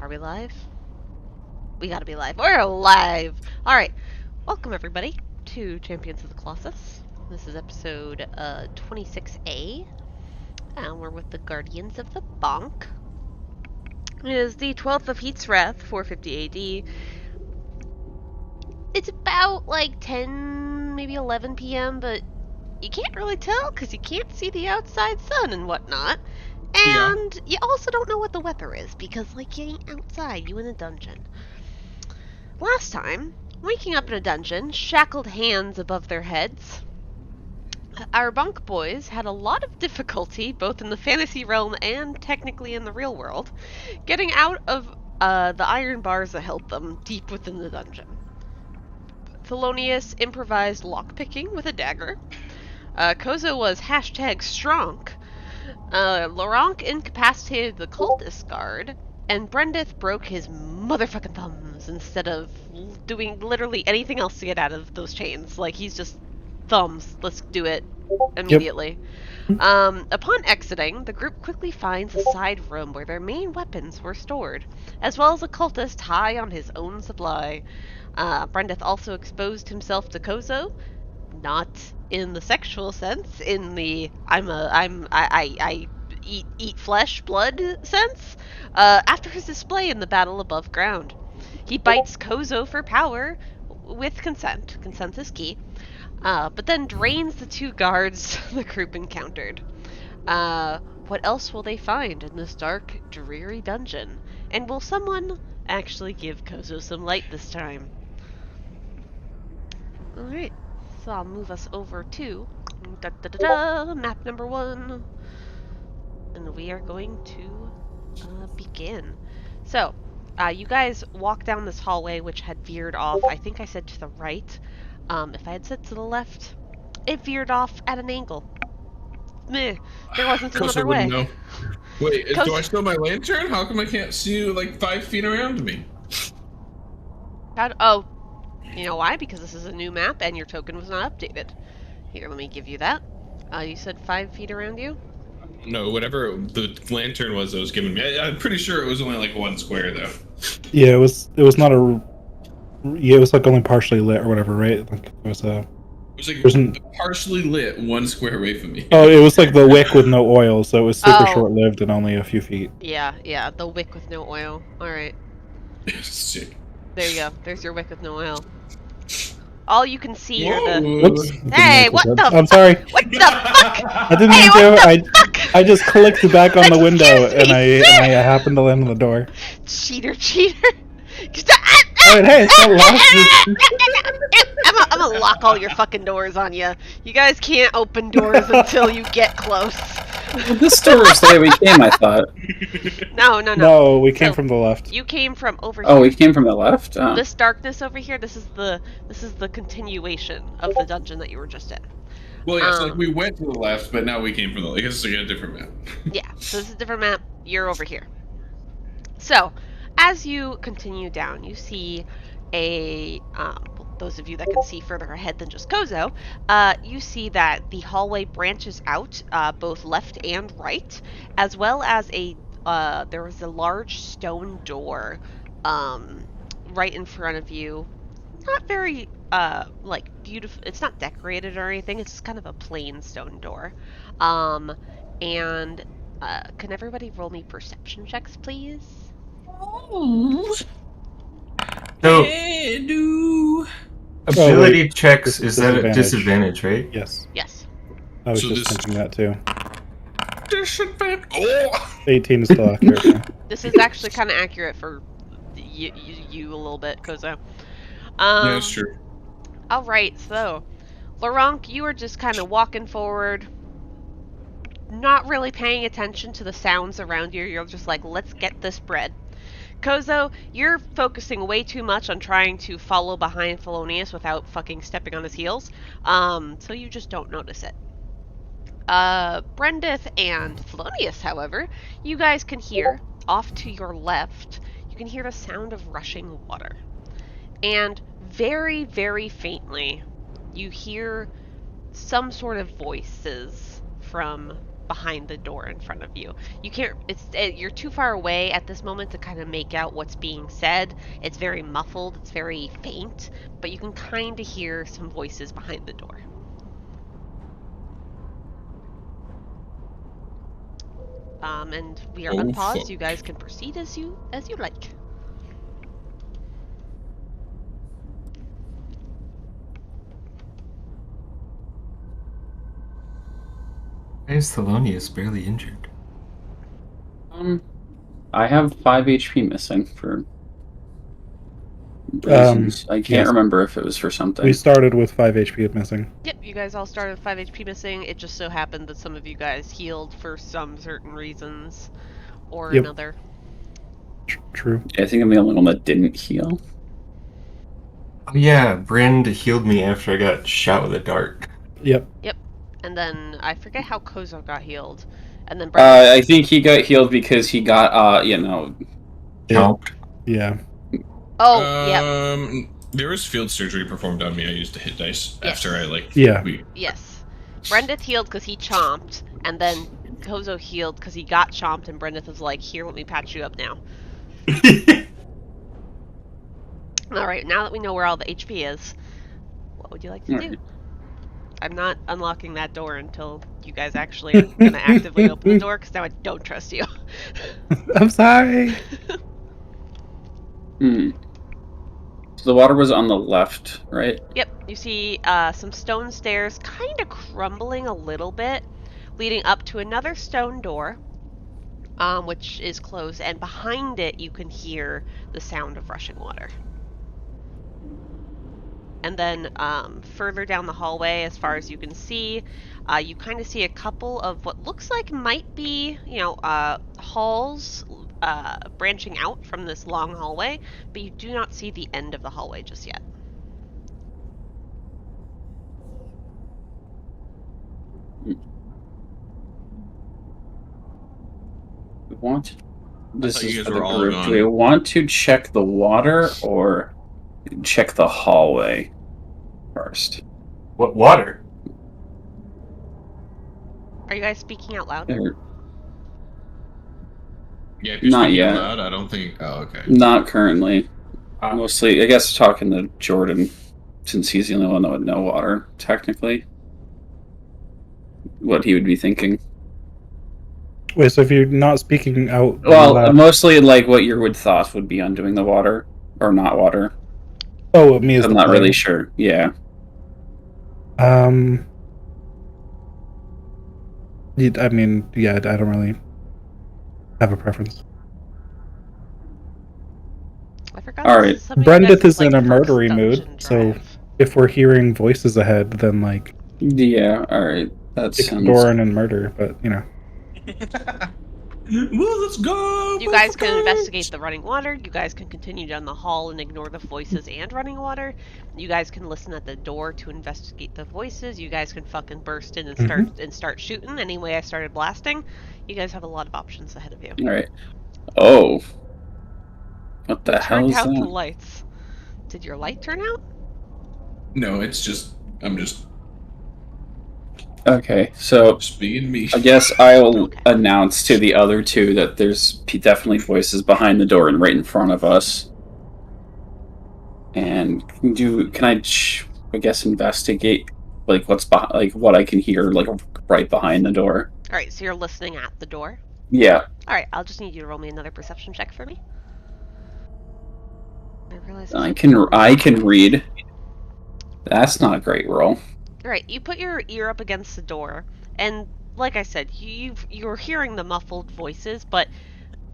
Are we live? We gotta be live. We're live! Alright, welcome everybody to Champions of the Colossus. This is episode 26A, and we're with the Guardians of the Bonk. It is the 12th of Heat's Wrath, 450 AD. It's about like 10, maybe 11 p.m., but you can't really tell because you can't see the outside sun and whatnot. And you also don't know what the weather is because, like, you ain't outside, you in a dungeon. Last time, waking up in a dungeon, shackled hands above their heads, our Bonk Boys had a lot of difficulty, both in the fantasy realm and technically in the real world, getting out of the iron bars that held them deep within the dungeon. Thelonious improvised lockpicking with a dagger. Koso was #strong. Luronk incapacitated the cultist guard, and Brendeth broke his motherfucking thumbs instead of doing literally anything else to get out of those chains. Like, he's just, thumbs, let's do it immediately. Yep. Upon exiting, the group quickly finds a side room where their main weapons were stored, as well as a cultist high on his own supply. Brendeth also exposed himself to Koso, not in the sexual sense, in the I eat flesh, blood sense, after his display in the battle above ground. He bites Koso for power, with consent. Consent is key. But then drains the two guards the group encountered. What else will they find in this dark, dreary dungeon? And will someone actually give Koso some light this time? Alright. So I'll move us over to map number 1. And we are going to begin. So, you guys walk down this hallway, which had veered off. I think I said to the right. If I had said to the left, it veered off at an angle. Meh. There wasn't another way. Know. Wait, do I still have my lantern? How come I can't see you like 5 feet around me? Oh. You know why? Because this is a new map and your token was not updated. Here, let me give you that. You said 5 feet around you? No, whatever the lantern was that was given me. I'm pretty sure it was only like 1 square though. Yeah, it was not a. Yeah, it was like only partially lit or whatever, right? Like it was a. It was like partially lit 1 square away from me. Oh, it was like the wick with no oil, so it was super short-lived and only a few feet. Yeah, the wick with no oil. Alright. Sick. There you go. There's your wick with no oil. All you can see are the... Whoops. Hey, what the fuck? I'm sorry. What the fuck? I didn't mean to. I just clicked back on the window and I happened to land on the door. Cheater. Alright, hey, it's not locked. I'm gonna lock all your fucking doors on you. You guys can't open doors until you get close. This door is the way we came, I thought. No. No, we came from the left. You came from over here. Oh, we came from the left? Oh. This darkness over here, this is the continuation of the dungeon that you were just in. Well, yeah, so like we went to the left, but now we came from the left. I guess it's like a different map. Yeah, so this is a different map. You're over here. So, as you continue down, you see a, those of you that can see further ahead than just Koso, you see that the hallway branches out, both left and right, as well as there was a large stone door, right in front of you. Not very, like, beautiful, it's not decorated or anything, it's just kind of a plain stone door. Can everybody roll me perception checks, please? So, ability wait. checks is at a disadvantage, right? Yes. Yes. I was So just thinking that too. Disadvantage. Oh! 18 is still accurate. This is actually kind of accurate for you a little bit, Koso. Yeah, that's true. Alright, so, Luronk, you are just kind of walking forward, not really paying attention to the sounds around you. You're just like, let's get this bread. Koso, you're focusing way too much on trying to follow behind Thelonious without fucking stepping on his heels, so you just don't notice it. Brendeth and Thelonious, however, you guys can hear, off to your left, you can hear the sound of rushing water. And very, very faintly, you hear some sort of voices from behind the door in front of you. You can't. You're too far away at this moment to kind of make out what's being said. It's very muffled. It's very faint, but you can kind of hear some voices behind the door. And we are unpaused. Fuck. You guys can proceed as you like. Why is Thelonious barely injured? I have 5 HP missing for reasons. I can't yes. remember if it was for something. We started with 5 HP missing. Yep, you guys all started with 5 HP missing. It just so happened that some of you guys healed for some certain reasons or another. True. I think I'm the only one that didn't heal. Oh yeah, Brend healed me after I got shot with a dart. Yep. And then I forget how Koso got healed. And then I think he got healed because he got, Chomped. Yeah. Oh, yep. There was field surgery performed on me. I used a hit dice after I Yes. Brendeth healed because he chomped, and then Koso healed because he got chomped, and Brendeth was like, "Here, let me patch you up now." All right, now that we know where all the HP is, what would you like to do? I'm not unlocking that door until you guys actually are going to actively open the door, because now I don't trust you. I'm sorry. So the water was on the left, right? Yep, you see some stone stairs kind of crumbling a little bit, leading up to another stone door, which is closed, and behind it you can hear the sound of rushing water. And then further down the hallway, as far as you can see, you kind of see a couple of what looks like might be, halls branching out from this long hallway, but you do not see the end of the hallway just yet. This is you for guys the were all group. gone. Do we want to check the water or check the hallway first? What water? Are you guys speaking out loud? Yeah, if you're Not speaking yet. out loud, I don't think. Oh, okay. Not currently. Mostly, I guess, talking to Jordan, since he's the only one that would know water, technically. What he would be thinking. Wait, so if you're not speaking out Well, loud... mostly like what your thoughts would be on doing the water, or not water. Oh, me as I'm the not player. really sure. Yeah. I mean, yeah, I don't really have a preference. I forgot. All right. Brendeth is in a murdery mood, so if we're hearing voices ahead, then like Yeah. All right. That kick the sounds. door in and murder. But Well, let's go. You guys can investigate the running water. You guys can continue down the hall and ignore the voices and running water. You guys can listen at the door to investigate the voices. You guys can fucking burst in and start shooting. Anyway, I started blasting. You guys have a lot of options ahead of you. All right. Oh. What the hell Turned is out the that? lights. Did your light turn out? No, it's just. I'm just Okay, so being me. I guess I'll announce to the other two that there's definitely voices behind the door and right in front of us. And can I guess investigate like what's like what I can hear like right behind the door? All right, so you're listening at the door. Yeah. All right, I'll just need you to roll me another perception check for me. I realize I can read. That's not a great roll. Alright, you put your ear up against the door, and like I said, you're hearing the muffled voices, but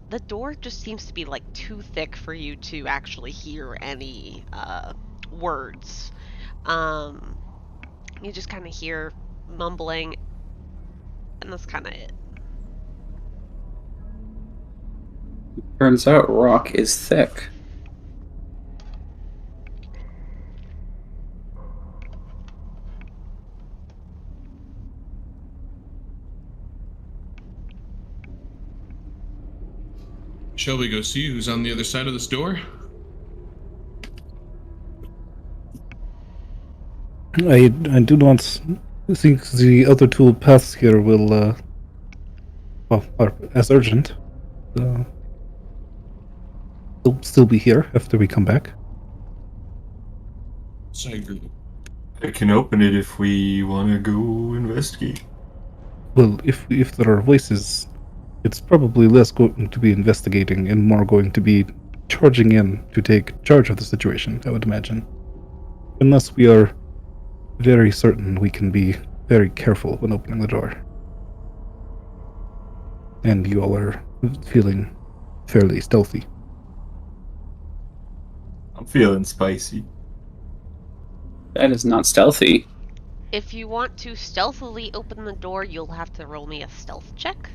the door just seems to be like too thick for you to actually hear any words. You just kind of hear mumbling, and that's kind of it. Turns out rock is thick. Shall we go see who's on the other side of this door? I do not think the other two paths here will well, or as urgent. So he'll still be here after we come back. So I agree. I can open it if we want to go investigate. Well, if there are voices, it's probably less going to be investigating and more going to be charging in to take charge of the situation, I would imagine. Unless we are very certain, we can be very careful when opening the door. And you all are feeling fairly stealthy. I'm feeling spicy. That is not stealthy. If you want to stealthily open the door, you'll have to roll me a stealth check.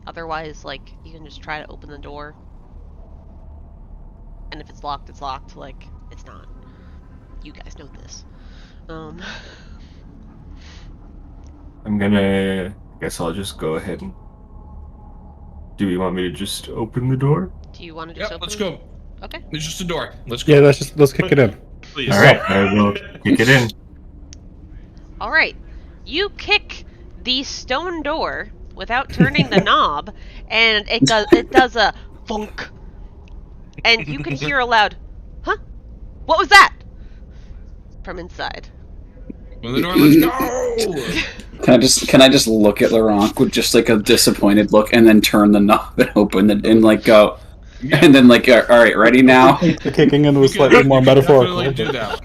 Otherwise, like, you can just try to open the door. And if it's locked, it's locked. Like, it's not. You guys know this. I guess I'll just go ahead and... Do you want me to just open the door? Do you want to just Yep, open let's go. Okay. It's just a door. Let's go. Yeah, let's kick it in. Please. Alright, I will kick it in. Alright. You kick the stone door without turning the knob, and it does a funk. And you can hear a loud, huh? What was that? From inside. Open the door, let's go! Can I just look at Luronk with just like a disappointed look, and then turn the knob and open it, and like go, Yeah. and then like, all right, ready now? The kicking in was You can slightly more metaphorical. definitely do that.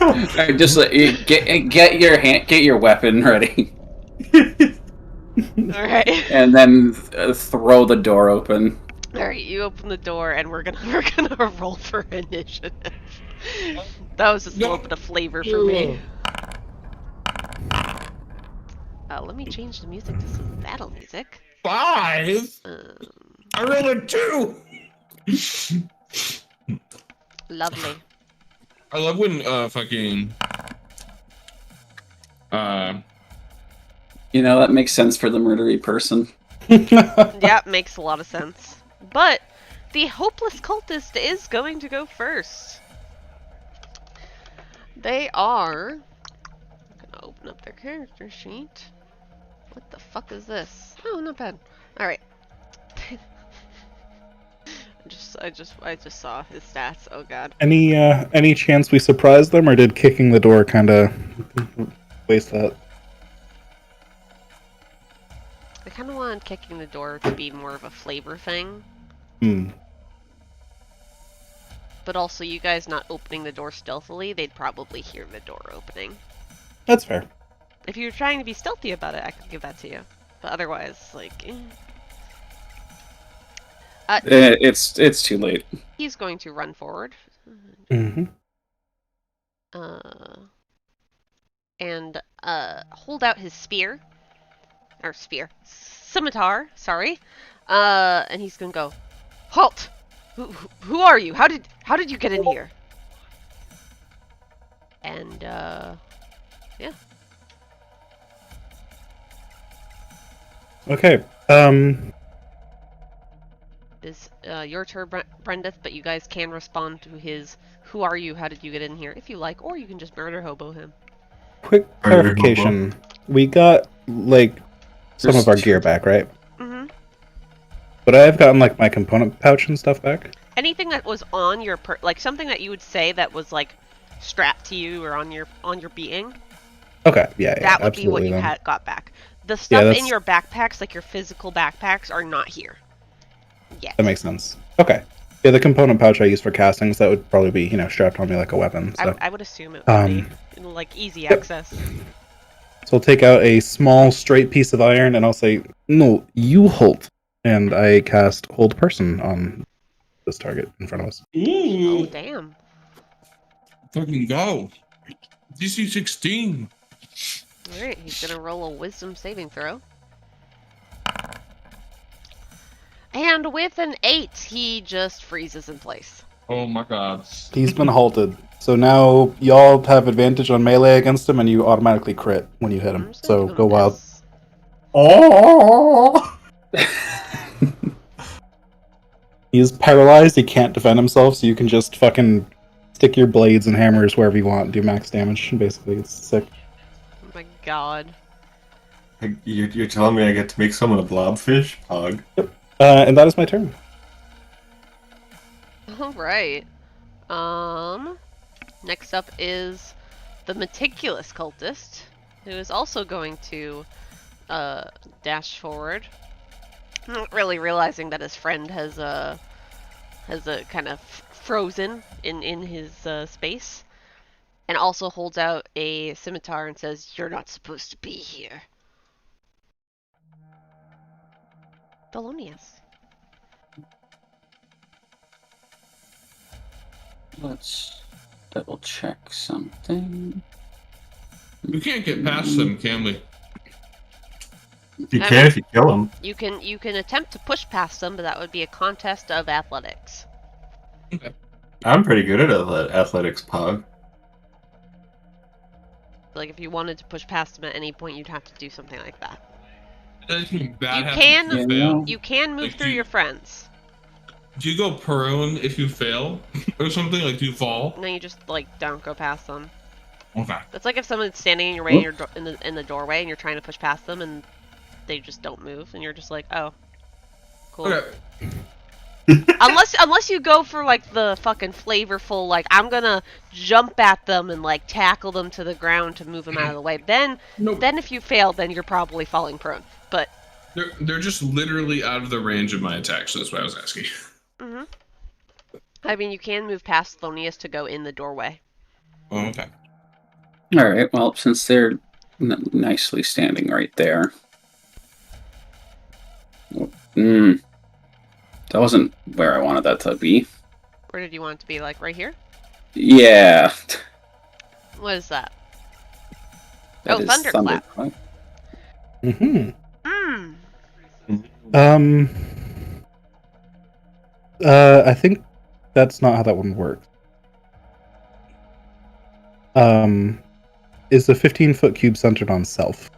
All right, just like, get your weapon ready, Alright. and then throw the door open. Alright, you open the door and we're gonna roll for initiative. That was just a little bit of flavor for me. Let me change the music to some battle music. 5? I rolled a 2! Lovely. I love when fucking You know, that makes sense for the murdery person. Yeah, makes a lot of sense. But the hopeless cultist is going to go first. They are... I'm gonna open up their character sheet. What the fuck is this? Oh, not bad. Alright. I just saw his stats. Oh god. Any chance we surprised them, or did kicking the door kind of waste that? I kind of wanted kicking the door to be more of a flavor thing. Hmm. But also, you guys not opening the door stealthily, they'd probably hear the door opening. That's fair. If you're trying to be stealthy about it, I could give that to you. But otherwise, like... It's too late. He's going to run forward. Mm-hmm. And hold out his spear. Or spear. Scimitar, sorry. And he's gonna go, halt! Who are you? How did you get in here? And, yeah. Okay. It's your turn, Brendeth, but you guys can respond to his, who are you? How did you get in here? If you like, or you can just murder hobo him. Quick clarification. We got, like, some of our gear back, right? Mm-hmm. But I've gotten, like, my component pouch and stuff back. Anything that was on your like something that you would say that was like strapped to you or on your being. Okay, yeah, That would be what you then. got back. The stuff that's- in your backpacks, like your physical backpacks, are not here. Yes. That makes sense. Okay. Yeah, the component pouch I use for castings, that would probably be, strapped on me like a weapon. So, I would assume it would be like easy access. So I'll take out a small straight piece of iron and I'll say, no, you halt. And I cast Hold Person on this target in front of us. Oh damn. Fucking go. DC 16. Alright, he's gonna roll a wisdom saving throw. And with an 8, he just freezes in place. Oh my god. He's been halted. So now y'all have advantage on melee against him and you automatically crit when you hit I'm him. just gonna So give him go wild. this. Oh! He is paralyzed, he can't defend himself, so you can just fucking stick your blades and hammers wherever you want and do max damage. Basically, it's sick. Oh my god. You're telling me I get to make someone a blobfish? Pog. And that is my turn. Alright. Next up is the meticulous cultist, who is also going to dash forward. Not really realizing that his friend has kind of frozen in his space, and also holds out a scimitar and says, "You're not supposed to be here." Thelonious. Let's double check something. We can't get past them, can we? You can if you kill him. You can attempt to push past them, but that would be a contest of athletics. Okay. I'm pretty good at athletics, Pog. Like if you wanted to push past them at any point, you'd have to do something like that. Anything bad You happens can- if you fail? You can move Like, through your friends. Do you go prone if you fail? Or something? Like, do you fall? No, you just like don't go past them. Okay. It's like if someone's standing in your way and you're in the doorway and you're trying to push past them and they just don't move and you're just like, oh, cool. Okay. Unless you go for like the fucking flavorful, like I'm gonna jump at them and like tackle them to the ground to move them out of the way. Then Nope. then if you fail, then you're probably falling prone. But They're just literally out of the range of my attack, so that's what I was asking. I mean, you can move past Thelonious to go in the doorway. Oh, okay. All right. Well, since they're nicely standing right there. That wasn't where I wanted that to be. Where did you want it to be? Like right here? Yeah. What is that? That Oh, is thunderclap. Mm-hmm. Mm. I think that's not how that one works. Is the 15-foot cube centered on self?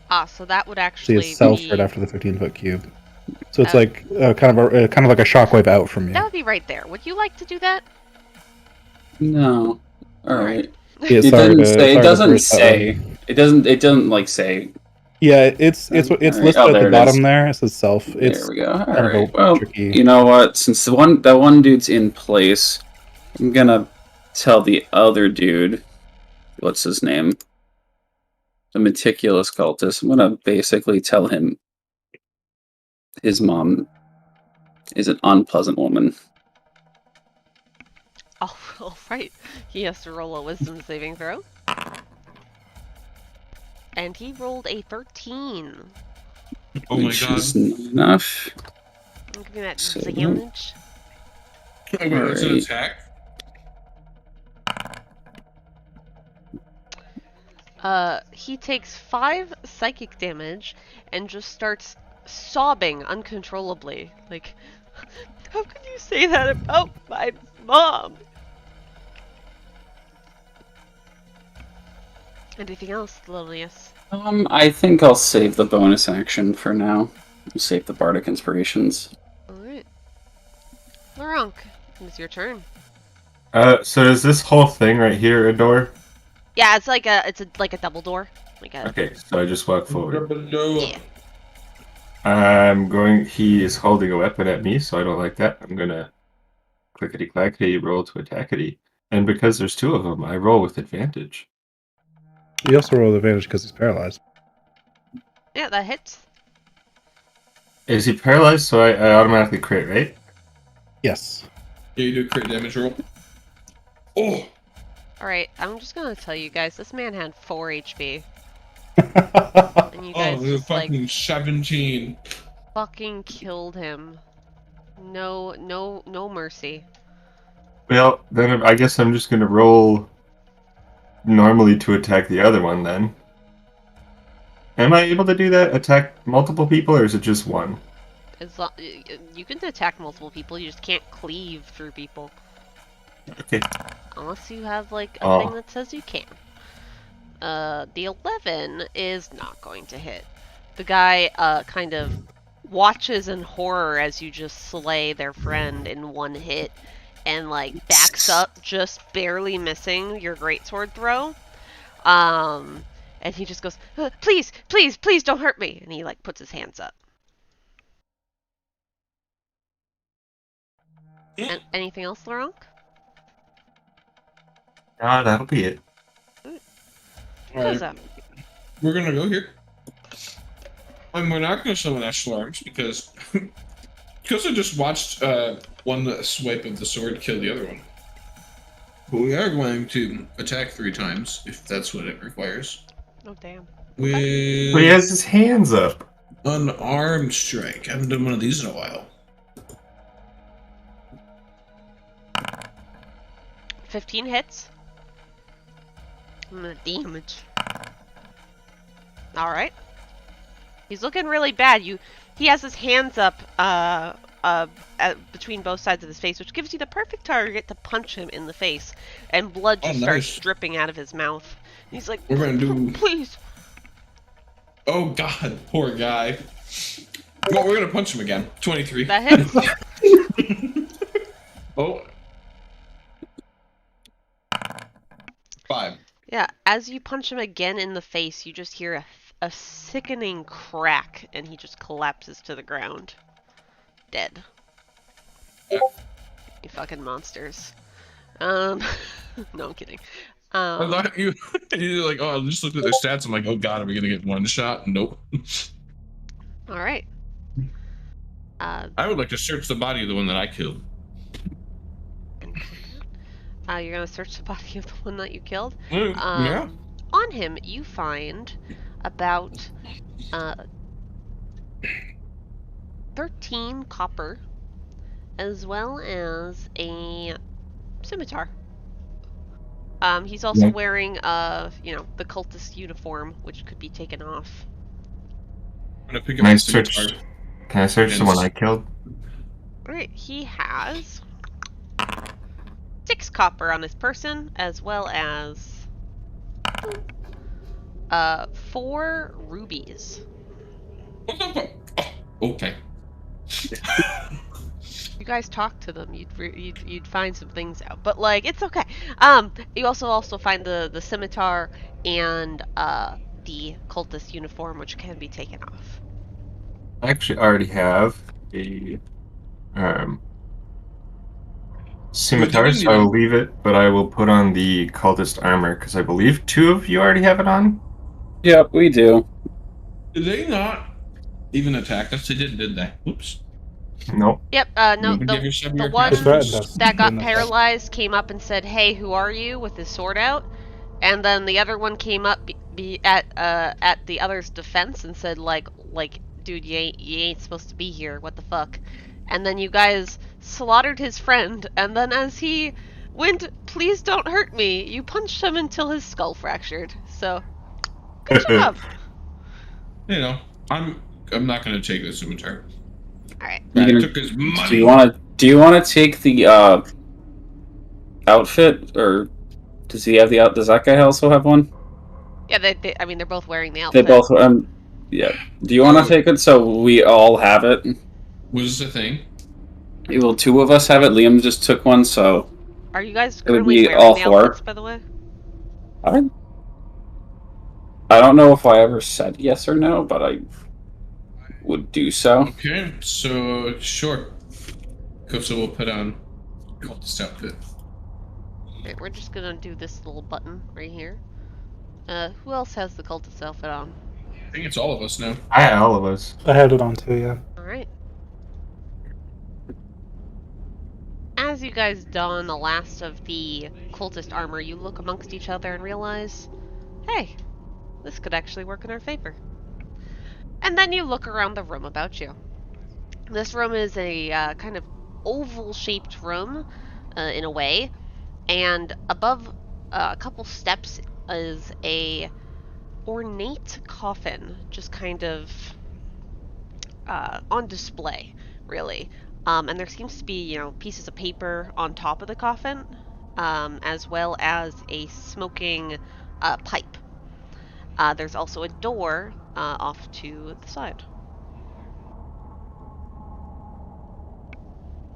Ah, so that would So actually it's self be... right after the 15-foot cube. So it's like kind of like a shockwave out from you. That would be right there. Would you like to do that? No. All right. Yeah, It sorry doesn't to- say. sorry It to doesn't burst that say. one. It doesn't. It doesn't like say. Yeah, it's Alright. listed Oh, at there the it bottom is. there. It says self. It's There we go. All kind of a right. Well, tricky. you know what? Since that one dude's in place, I'm gonna tell the other dude. What's his name? The meticulous cultist. I'm gonna basically tell him his mom is an unpleasant woman. Oh, all right. He has to roll a wisdom saving throw. And he rolled a 13. Oh my Which god. is not enough. I'm giving that So- damage. Okay, it's an Alright. attack. He takes 5 psychic damage and just starts sobbing uncontrollably. Like, how could you say that about my mom? Anything else, Thelonious? I think I'll save the bonus action for now. I'll save the bardic inspirations. Alright. Luronk, it's your turn. So is this whole thing right here a door? Yeah, it's like a double door. Like a Okay, so I just walk forward. yeah. He is holding a weapon at me, so I don't like that. I'm gonna clickety-clackety roll to attackety. And because there's two of them, I roll with advantage. You also roll advantage because he's paralyzed. Yeah, that hits. Is he paralyzed? So I automatically crit, right? Yes. Yeah, you do a crit damage roll. Oh! Alright, I'm just gonna tell you guys, this man had 4 HP. And you guys Oh, just fucking like 17. fucking killed him. No mercy. Well, then I guess I'm just gonna roll normally to attack the other one then. Am I able to do that? Attack multiple people, or is it just one? You can attack multiple people, you just can't cleave through people. Okay. Unless you have like a Oh. thing that says you can. The 11 is not going to hit. The guy kind of watches in horror as you just slay their friend in one hit and like backs up, just barely missing your greatsword throw. and he just goes, please, please, please don't hurt me. And he like puts his hands up. And anything else, Luronk? That'll be it. Koso. We're gonna go here. And we're not gonna summon Ashlar arms because Koso just watched one swipe of the sword kill the other one. But we are going to attack 3 times, if that's what it requires. Oh, damn. With But he has his hands up. unarmed strike. I haven't done one of these in a while. 15 hits. Damage. Alright. He's looking really bad. He has his hands up between both sides of his face, which gives you the perfect target to punch him in the face. And blood just starts dripping out of his mouth. And he's like, we're gonna do... please. Oh god, poor guy. Well, we're gonna punch him again. 23. That hits. Oh. 5. Yeah, as you punch him again in the face, you just hear a sickening crack, and he just collapses to the ground. Dead. You fucking monsters. No, I'm kidding. I thought you like, oh, I just looked at their stats. I'm like, oh god, are we gonna get one shot? Nope. Alright. I would like to search the body of the one that I killed. You're gonna search the body of the one that you killed? Yeah. On him, you find about 13 copper, as well as a scimitar. He's also wearing, the cultist uniform, which could be taken off. I'm gonna pick Can up I the search? scimitar. Can I search the one I killed? Alright, he has 6 copper on his person, as well as 4 rubies. What the fuck? Oh, okay. You guys talk to them, you'd find some things out, but like it's okay. You also find the scimitar and the cultist uniform, which can be taken off. I actually already have a scimitar, so I will leave it, but I will put on the cultist armor because I believe 2 of you already have it on. Yep, we do. Did they not even attack us? They did they? Oops. Nope. Yep. No. The one that got paralyzed came up and said, "Hey, who are you?" with his sword out, and then the other one came up at the other's defense and said, like, dude, you ain't supposed to be here. What the fuck? And then you guys slaughtered his friend, and then as he went, "Please don't hurt me," you punched him until his skull fractured. So, good job. You know, I'm not gonna take the scimitar. All right. Took his money. Do you want to take the outfit, or does he have does that guy also have one? Yeah, they're both wearing the outfit. They both yeah. Do you want to take it so we all have it? Was this a thing? Well, 2 of us have it. Liam just took one, so Are you guys it would currently be wearing all the 4. outfits, by the way? I don't know if I ever said yes or no, but I would do so. Okay, so sure. Koso will put on cultist outfit. Alright, we're just gonna do this little button right here. Who else has the cultist outfit on? I think it's all of us now. All of us. I had it on too, yeah. Alright. As you guys don the last of the cultist armor, you look amongst each other and realize, hey, this could actually work in our favor. And then you look around the room about you. This room is a kind of oval-shaped room, in a way, and above a couple steps is a ornate coffin, just kind of on display, really. And there seems to be, pieces of paper on top of the coffin, as well as a smoking pipe. There's also a door off to the side.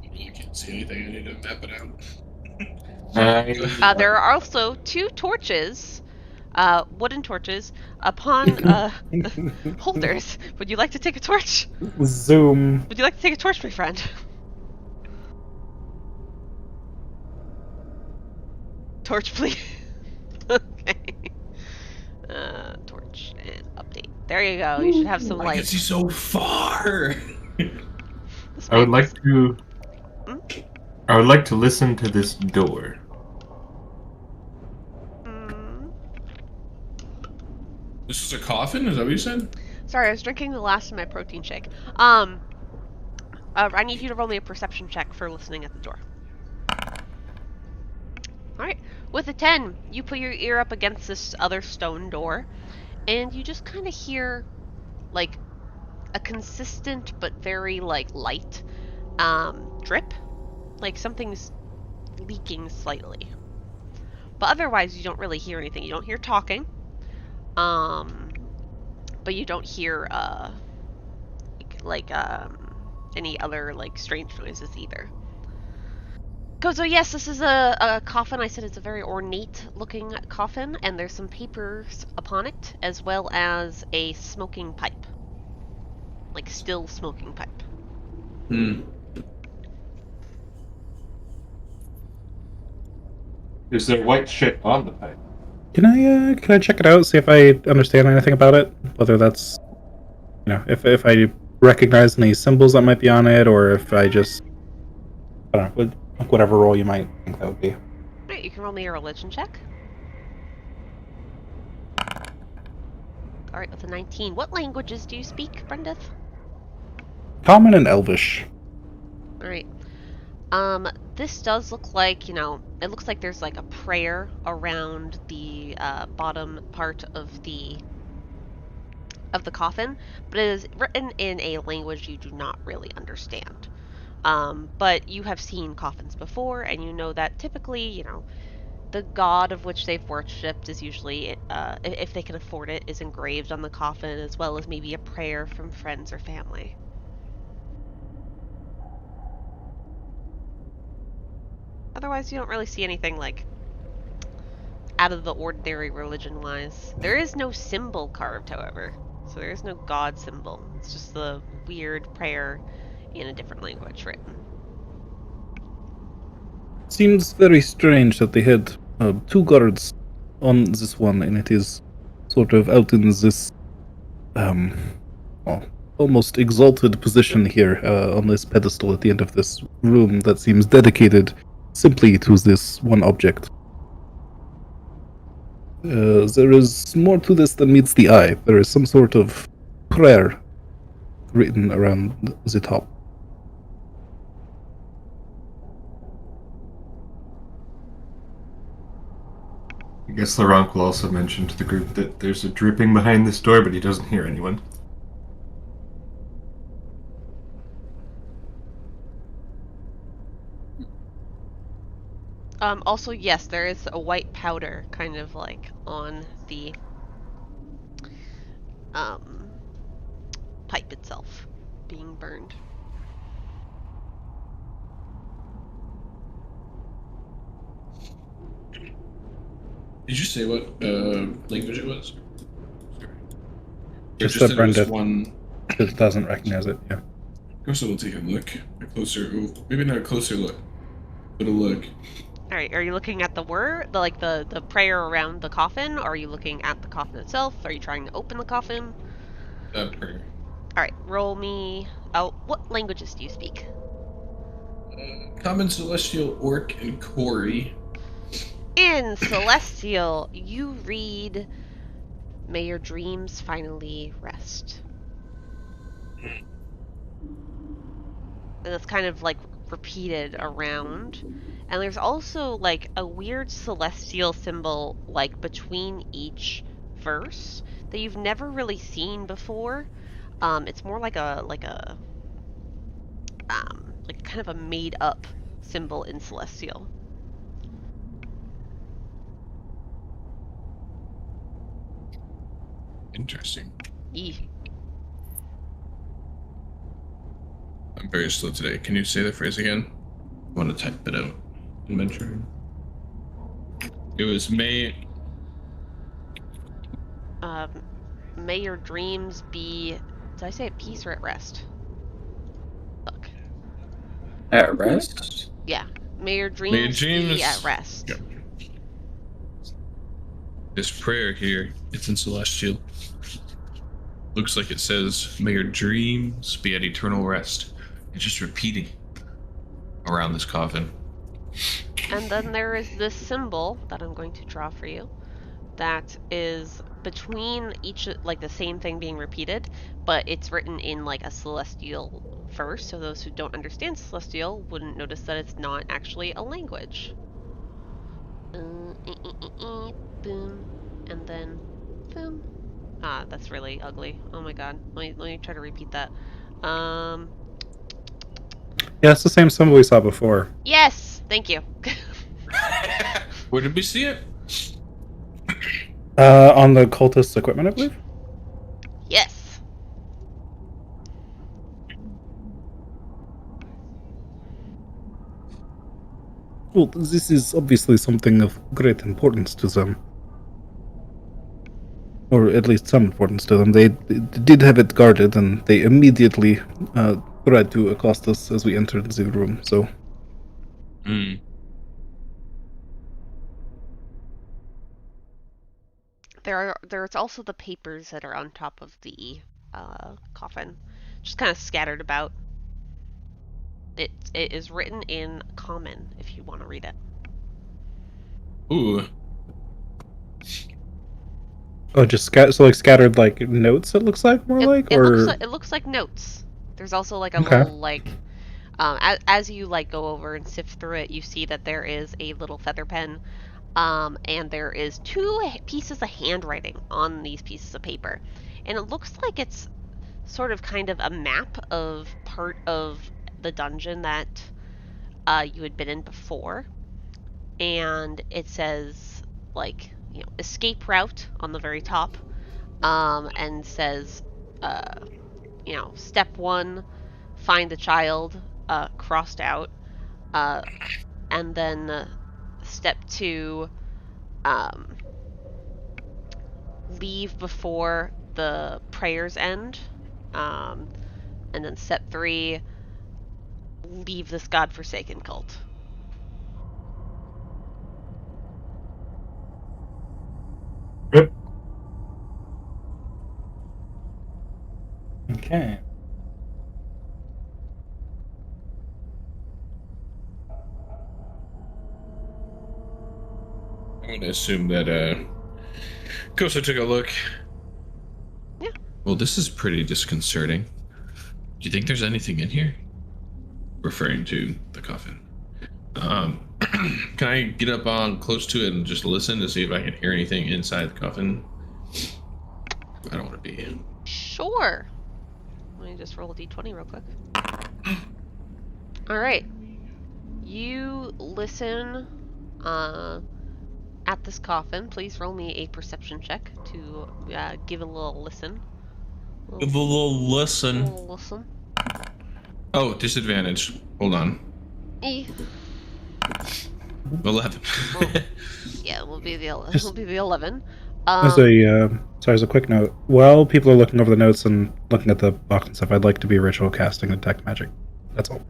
I can't see anything. I need to map it out. There are also 2 torches Wooden torches upon holders. Would you like to take a torch? Zoom. Would you like to take a torch, my friend? Torch, please. Okay. Torch and update. There you go. You should have some I light. can see so far. This I would might- like to. Hmm? I would like to listen to this door. Mm. This is a coffin? Is that what you said? Sorry, I was drinking the last of my protein shake. I need you to roll me a perception check for listening at the door. Alright. With a 10, you put your ear up against this other stone door, and you just kind of hear, like, a consistent but very, like, light, drip. Like, something's leaking slightly. But otherwise, you don't really hear anything. You don't hear talking. But you don't hear, any other, like, strange noises either. Koso, yes, this is a coffin. I said it's a very ornate-looking coffin, and there's some papers upon it, as well as a smoking pipe. Like, still smoking pipe. Is there white shit on the pipe? Can I check it out? See if I understand anything about it. Whether that's, if I recognize any symbols that might be on it, or if I just, I don't know, whatever role you might think that would be. Alright, you can roll me a religion check. Alright, with a 19. What languages do you speak, Brendeth? Common and Elvish. Alright. This does look like, it looks like there's like a prayer around the bottom part of the coffin, but it is written in a language you do not really understand. But you have seen coffins before, and you know that typically, the god of which they've worshipped is usually, if they can afford it, is engraved on the coffin, as well as maybe a prayer from friends or family. Otherwise, you don't really see anything, like, out of the ordinary religion-wise. There is no symbol carved, however. So there is no god symbol. It's just the weird prayer in a different language written. Seems very strange that they had 2 guards on this one, and it is sort of out in this almost exalted position here on this pedestal at the end of this room that seems dedicated simply to this one object. There is more to this than meets the eye. There is some sort of prayer written around the top. I guess Luronk will also mention to the group that there's a dripping behind this door, but he doesn't hear anyone. Also, yes, there is a white powder kind of like on the pipe itself being burned. Did you say what language it was? Just that that there was Brendeth one. It doesn't recognize it, yeah. Koso will take a look, a closer, maybe not a closer look, but a look. All right, are you looking at the word, the prayer around the coffin? Or are you looking at the coffin itself? Are you trying to open the coffin? Prayer. All right, roll me. Oh, what languages do you speak? Common, Celestial, Orc, and Kori. In Celestial, you read, "May your dreams finally rest." And it's kind of like repeated around. And there's also like a weird celestial symbol like between each verse that you've never really seen before. It's more like a kind of a made up symbol in Celestial. Interesting. E. I'm very slow today. Can you say the phrase again? I want to type it out. Inventory. It was May. Um, may your dreams be. Did I say at peace or at rest? Look. At rest? Yeah. May your May your dreams be at rest. Yep. This prayer here, it's in Celestial. Looks like it says, "May your dreams be at eternal rest." It's just repeating around this coffin. And then there is this symbol that I'm going to draw for you that is between each, like the same thing being repeated, but it's written in like a celestial verse, so those who don't understand celestial wouldn't notice that it's not actually a language. Boom, and then boom. Ah, that's really ugly. Oh my god. Let me try to repeat that. Yeah, it's the same symbol we saw before. Yes! Thank you. Where did we see it? On the cultist equipment, I believe. Yes! Well, this is obviously something of great importance to them. Or at least some importance to them. They did have it guarded, and they immediately tried to accost us as we entered the room, so... Hmm. There's also the papers that are on top of the coffin, just kind of scattered about. It is written in common if you want to read it. Ooh. Oh, just scattered like notes. It looks like more like, or it looks like notes. There's also like a Okay. little like, as you like go over and sift through it, you see that there is a little feather pen, and there is 2 pieces of handwriting on these pieces of paper, and it looks like it's sort of kind of a map of part of the dungeon that you had been in before, and it says like, you know, escape route on the very top, and says, you know, step 1, find the child, crossed out, and then step 2, leave before the prayers end, and then step 3, leave this godforsaken cult. Yep. okay. I'm going to assume that Koso took a look. Yeah. Well, this is pretty disconcerting. Do you think there's anything in here? Referring to the coffin. Can I get up on close to it and just listen to see if I can hear anything inside the coffin? I don't want to be. Sure. Let me just roll a d20 real quick. Alright. You listen at this coffin. Please roll me a perception check to give a little listen. Give a little listen. Little listen. Oh, disadvantage. Hold on. 11. Well, yeah, it will be the 11. As a quick note, while people are looking over the notes and looking at the box and stuff, I'd like to be ritual casting and detect magic. That's all.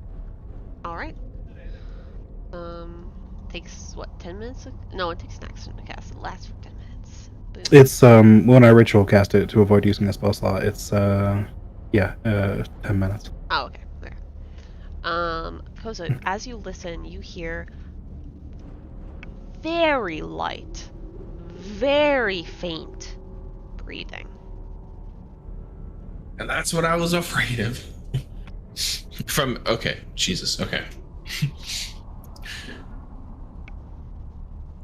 All right. Takes what, 10 minutes? No, it takes an action to cast. It lasts for 10 minutes. Boom. It's when I ritual cast it to avoid using a spell slot. It's 10 minutes. Oh, okay. There. Koso, as you listen, you hear very light, very faint breathing. And that's what I was afraid of. Okay, Jesus, okay.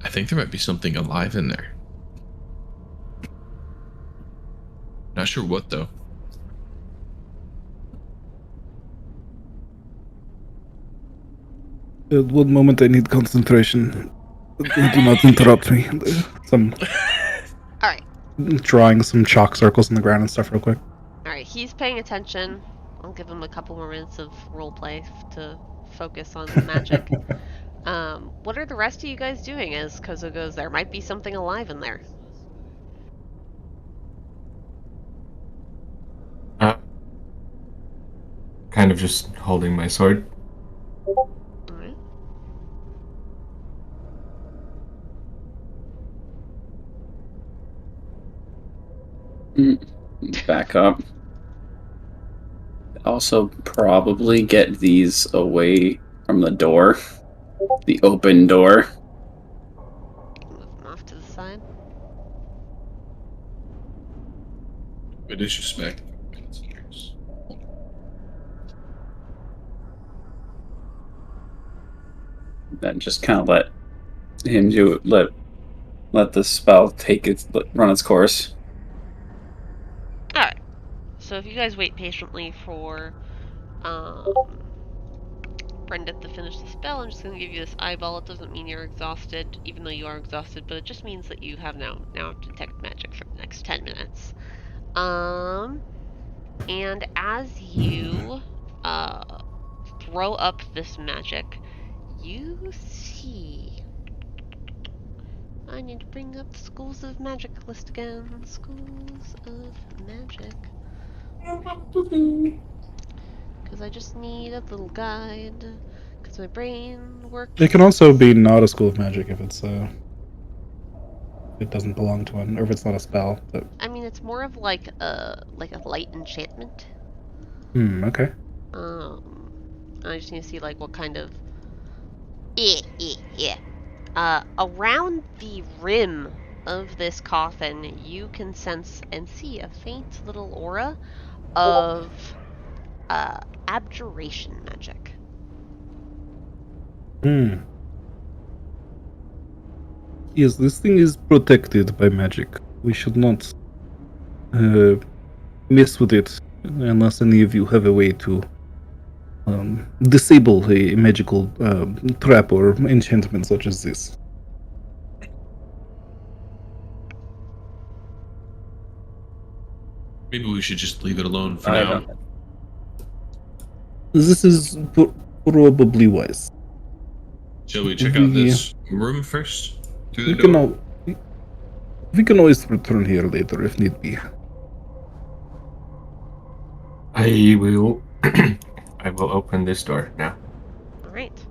I think there might be something alive in there. Not sure what, though. At one moment I need concentration. Do not interrupt me. Alright. Drawing some chalk circles in the ground and stuff real quick. Alright, he's paying attention. I'll give him a couple more minutes of roleplay to focus on the magic. What are the rest of you guys doing as Koso goes, there might be something alive in there? just holding my sword. Alright. Back up. Also, probably get these away from the door. The open door. Move them off to the side. I disrespect. Then just kind of let him do it. Let the spell run its course. Alright. So if you guys wait patiently for Brendeth to finish the spell, I'm just going to give you this eyeball. It doesn't mean you're exhausted, even though you are exhausted, but it just means that you have now detect magic for the next 10 minutes. And as you throw up this magic, you see. I need to bring up the Schools of Magic list again. Schools of Magic. Because I just need a little guide. Because my brain works. It can also be not a school of magic if it's it doesn't belong to one, or if it's not a spell. But I mean, it's more of like a light enchantment. okay. I just need to see like what kind of. Yeah. Around the rim of this coffin, you can sense and see a faint little aura of abjuration magic. Yes, this thing is protected by magic. We should not mess with it unless any of you have a way to disable a magical trap or enchantment such as this. Maybe we should just leave it alone for now. This is probably wise. Shall we check out this room first? Through the door? We can always return here later if need be. I will open this door now. Alright.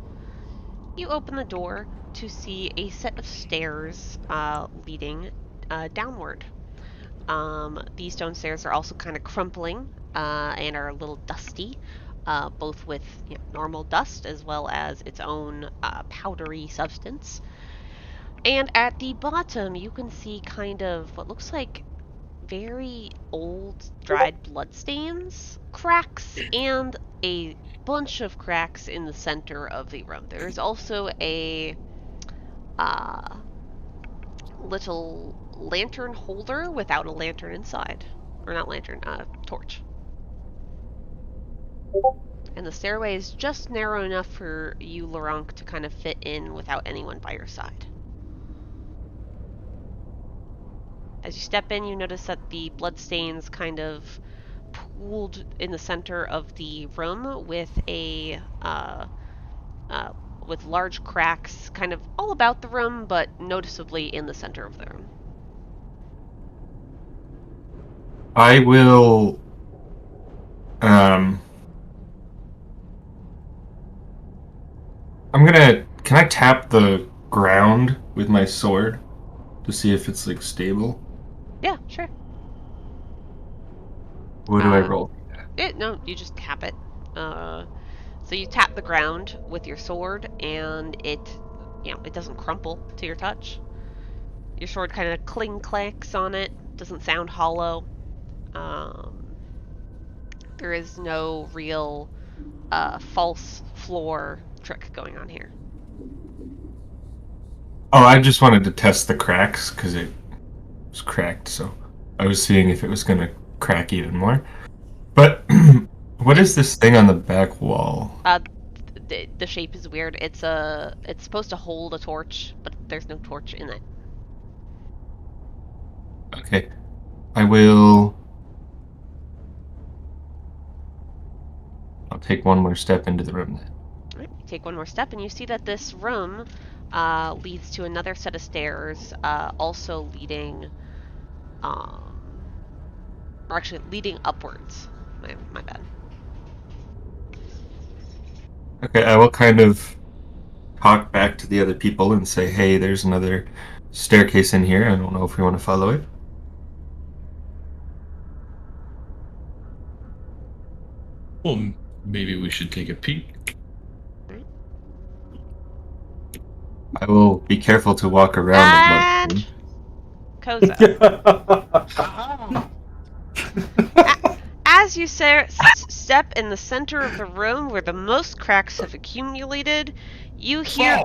You open the door to see a set of stairs leading downward. These stone stairs are also kind of crumpling and are a little dusty, both with normal dust as well as its own powdery substance. And at the bottom, you can see kind of what looks like very old dried bloodstains, cracks, and a bunch of cracks in the center of the room. There's also a little lantern holder without a lantern inside. Or not lantern, torch. And the stairway is just narrow enough for you, Luronk, to kind of fit in without anyone by your side. As you step in, you notice that the bloodstains kind of pooled in the center of the room with with large cracks kind of all about the room, but noticeably in the center of the room. I will can I tap the ground with my sword to see if it's like stable? Yeah, sure. What do I roll? No, you just tap it. So you tap the ground with your sword, and it doesn't crumple to your touch. Your sword kind of clanks on it. Doesn't sound hollow. There is no real false floor trick going on here. Oh, I just wanted to test the cracks because it was cracked, so I was seeing if it was going to crack even more. But what is this thing on the back wall? The shape is weird. It's supposed to hold a torch, but there's no torch in it. Okay. I'll take one more step into the room then. Alright, you take one more step, and you see that this room leads to another set of stairs, also leading, or actually leading upwards. My bad. Okay, I will kind of talk back to the other people and say, hey, there's another staircase in here. I don't know if we want to follow it. Well, maybe we should take a peek. I will be careful to walk around And the Koso. As you step in the center of the room where the most cracks have accumulated, you hear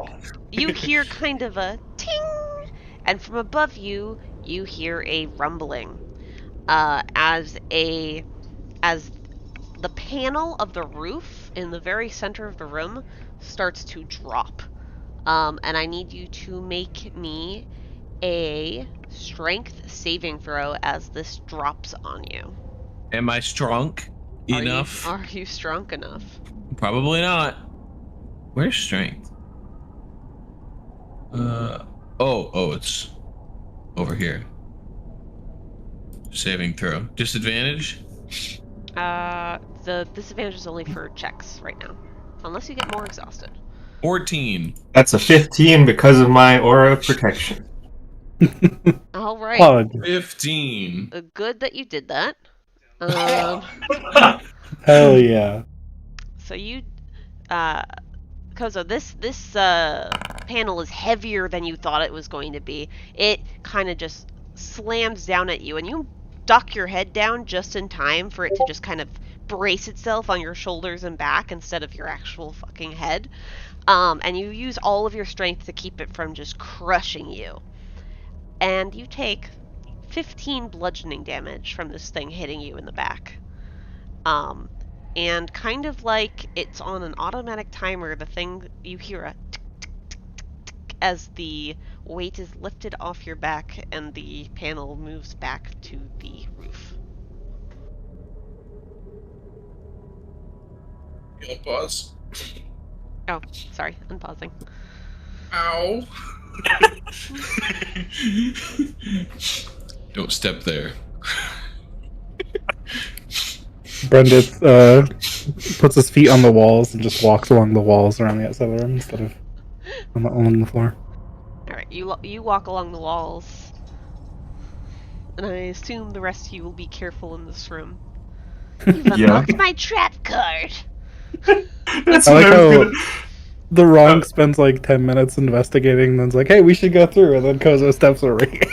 kind of a ting, and from above you, you hear a rumbling. As the panel of the roof in the very center of the room starts to drop. And I need you to make me a strength saving throw as this drops on you. Am I strong enough? Are you strong enough? Probably not. Where's strength? It's over here. Saving throw. Disadvantage? The disadvantage is only for checks right now. Unless you get more exhausted. 14. That's a 15 because of my aura of protection. Alright. Pug. 15. Good that you did that. Hell yeah. So you, Koso, this panel is heavier than you thought it was going to be. It kind of just slams down at you, and you duck your head down just in time for it to just kind of brace itself on your shoulders and back instead of your actual fucking head. And you use all of your strength to keep it from just crushing you. And you take 15 bludgeoning damage from this thing hitting you in the back. And kind of like it's on an automatic timer, the thing, you hear a tick, tick, tick, tick, tick, as the weight is lifted off your back and the panel moves back to the roof. Pause. Oh, sorry, unpausing. Ow. Don't step there. Brendeth puts his feet on the walls and just walks along the walls around the outside of the room instead of on the floor. Alright, you walk along the walls. And I assume the rest of you will be careful in this room. You've unlocked my trap card! That's I what like I was how gonna... the Wrong spends like 10 minutes investigating and then's like, hey, we should go through, and then Koso steps over again.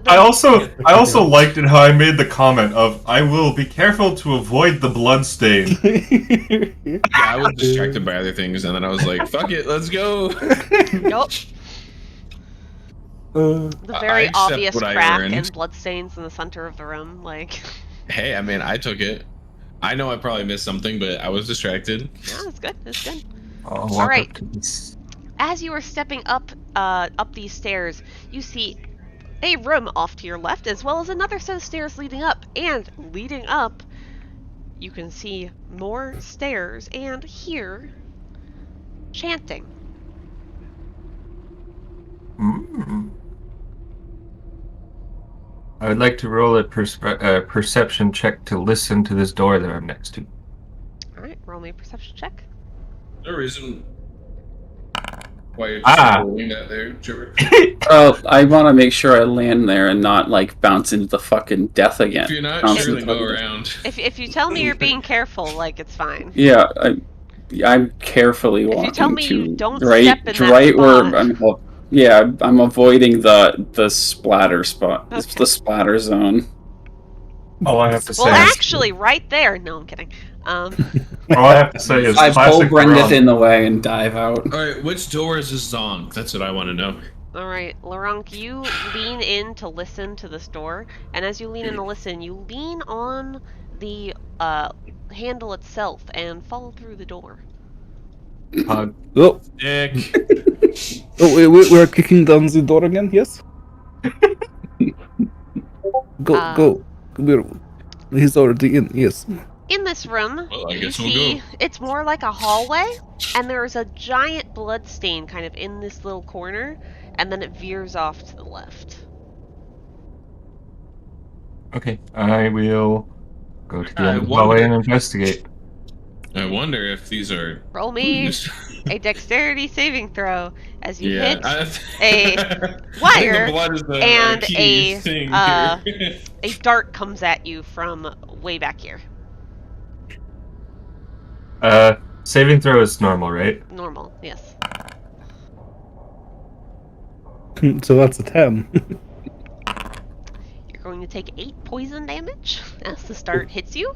I also liked it how I made the comment of I will be careful to avoid the blood stain. Yeah, I was distracted by other things, and then I was like, fuck it, let's go. Nope. The very accept obvious what I crack earned. and bloodstains in the center of the room, like... Hey, I mean, I took it. I know I probably missed something, but I was distracted. Yeah, that's good, that's good. All right. As you are stepping up these stairs, you see a room off to your left, as well as another set of stairs leading up. And leading up, you can see more stairs and hear chanting. I would like to roll a perception check to listen to this door that I'm next to. Alright, roll me a perception check. No reason why you're rolling that there, Trevor. I want to make sure I land there and not like bounce into the fucking death again. If you're not Bounce sure, into then go the- around. If you tell me you're being careful, like, it's fine. Yeah, I'm carefully If walking you tell me to you don't right, step in that right spot. where I'm avoiding the splatter spot. It's Okay. the splatter zone. All I have to say Well, is actually, right there. No, I'm kidding. all I have to say is I pull classic Brendeth Luronk. in the way and dive out. Alright, which door is this zonk? That's what I want to know. Alright, Luronk, you lean in to listen to this door, and as you lean in to listen, you lean on the handle itself and fall through the door. Oh, Dick. we're kicking down the door again, yes? Go. He's already in, yes. In this room, Well, I you guess we'll see go. it's more like a hallway, and there's a giant blood stain kind of in this little corner, and then it veers off to the left. Okay, I will go to the I end of the hallway wonder- and investigate. I wonder if these are Roll me clues. a dexterity saving throw as you hit I a think wire the blood is the and key thing here. a dart comes at you from way back here. Saving throw is normal, right? Normal, yes. So that's a 10. You're going to take 8 poison damage as the dart hits you.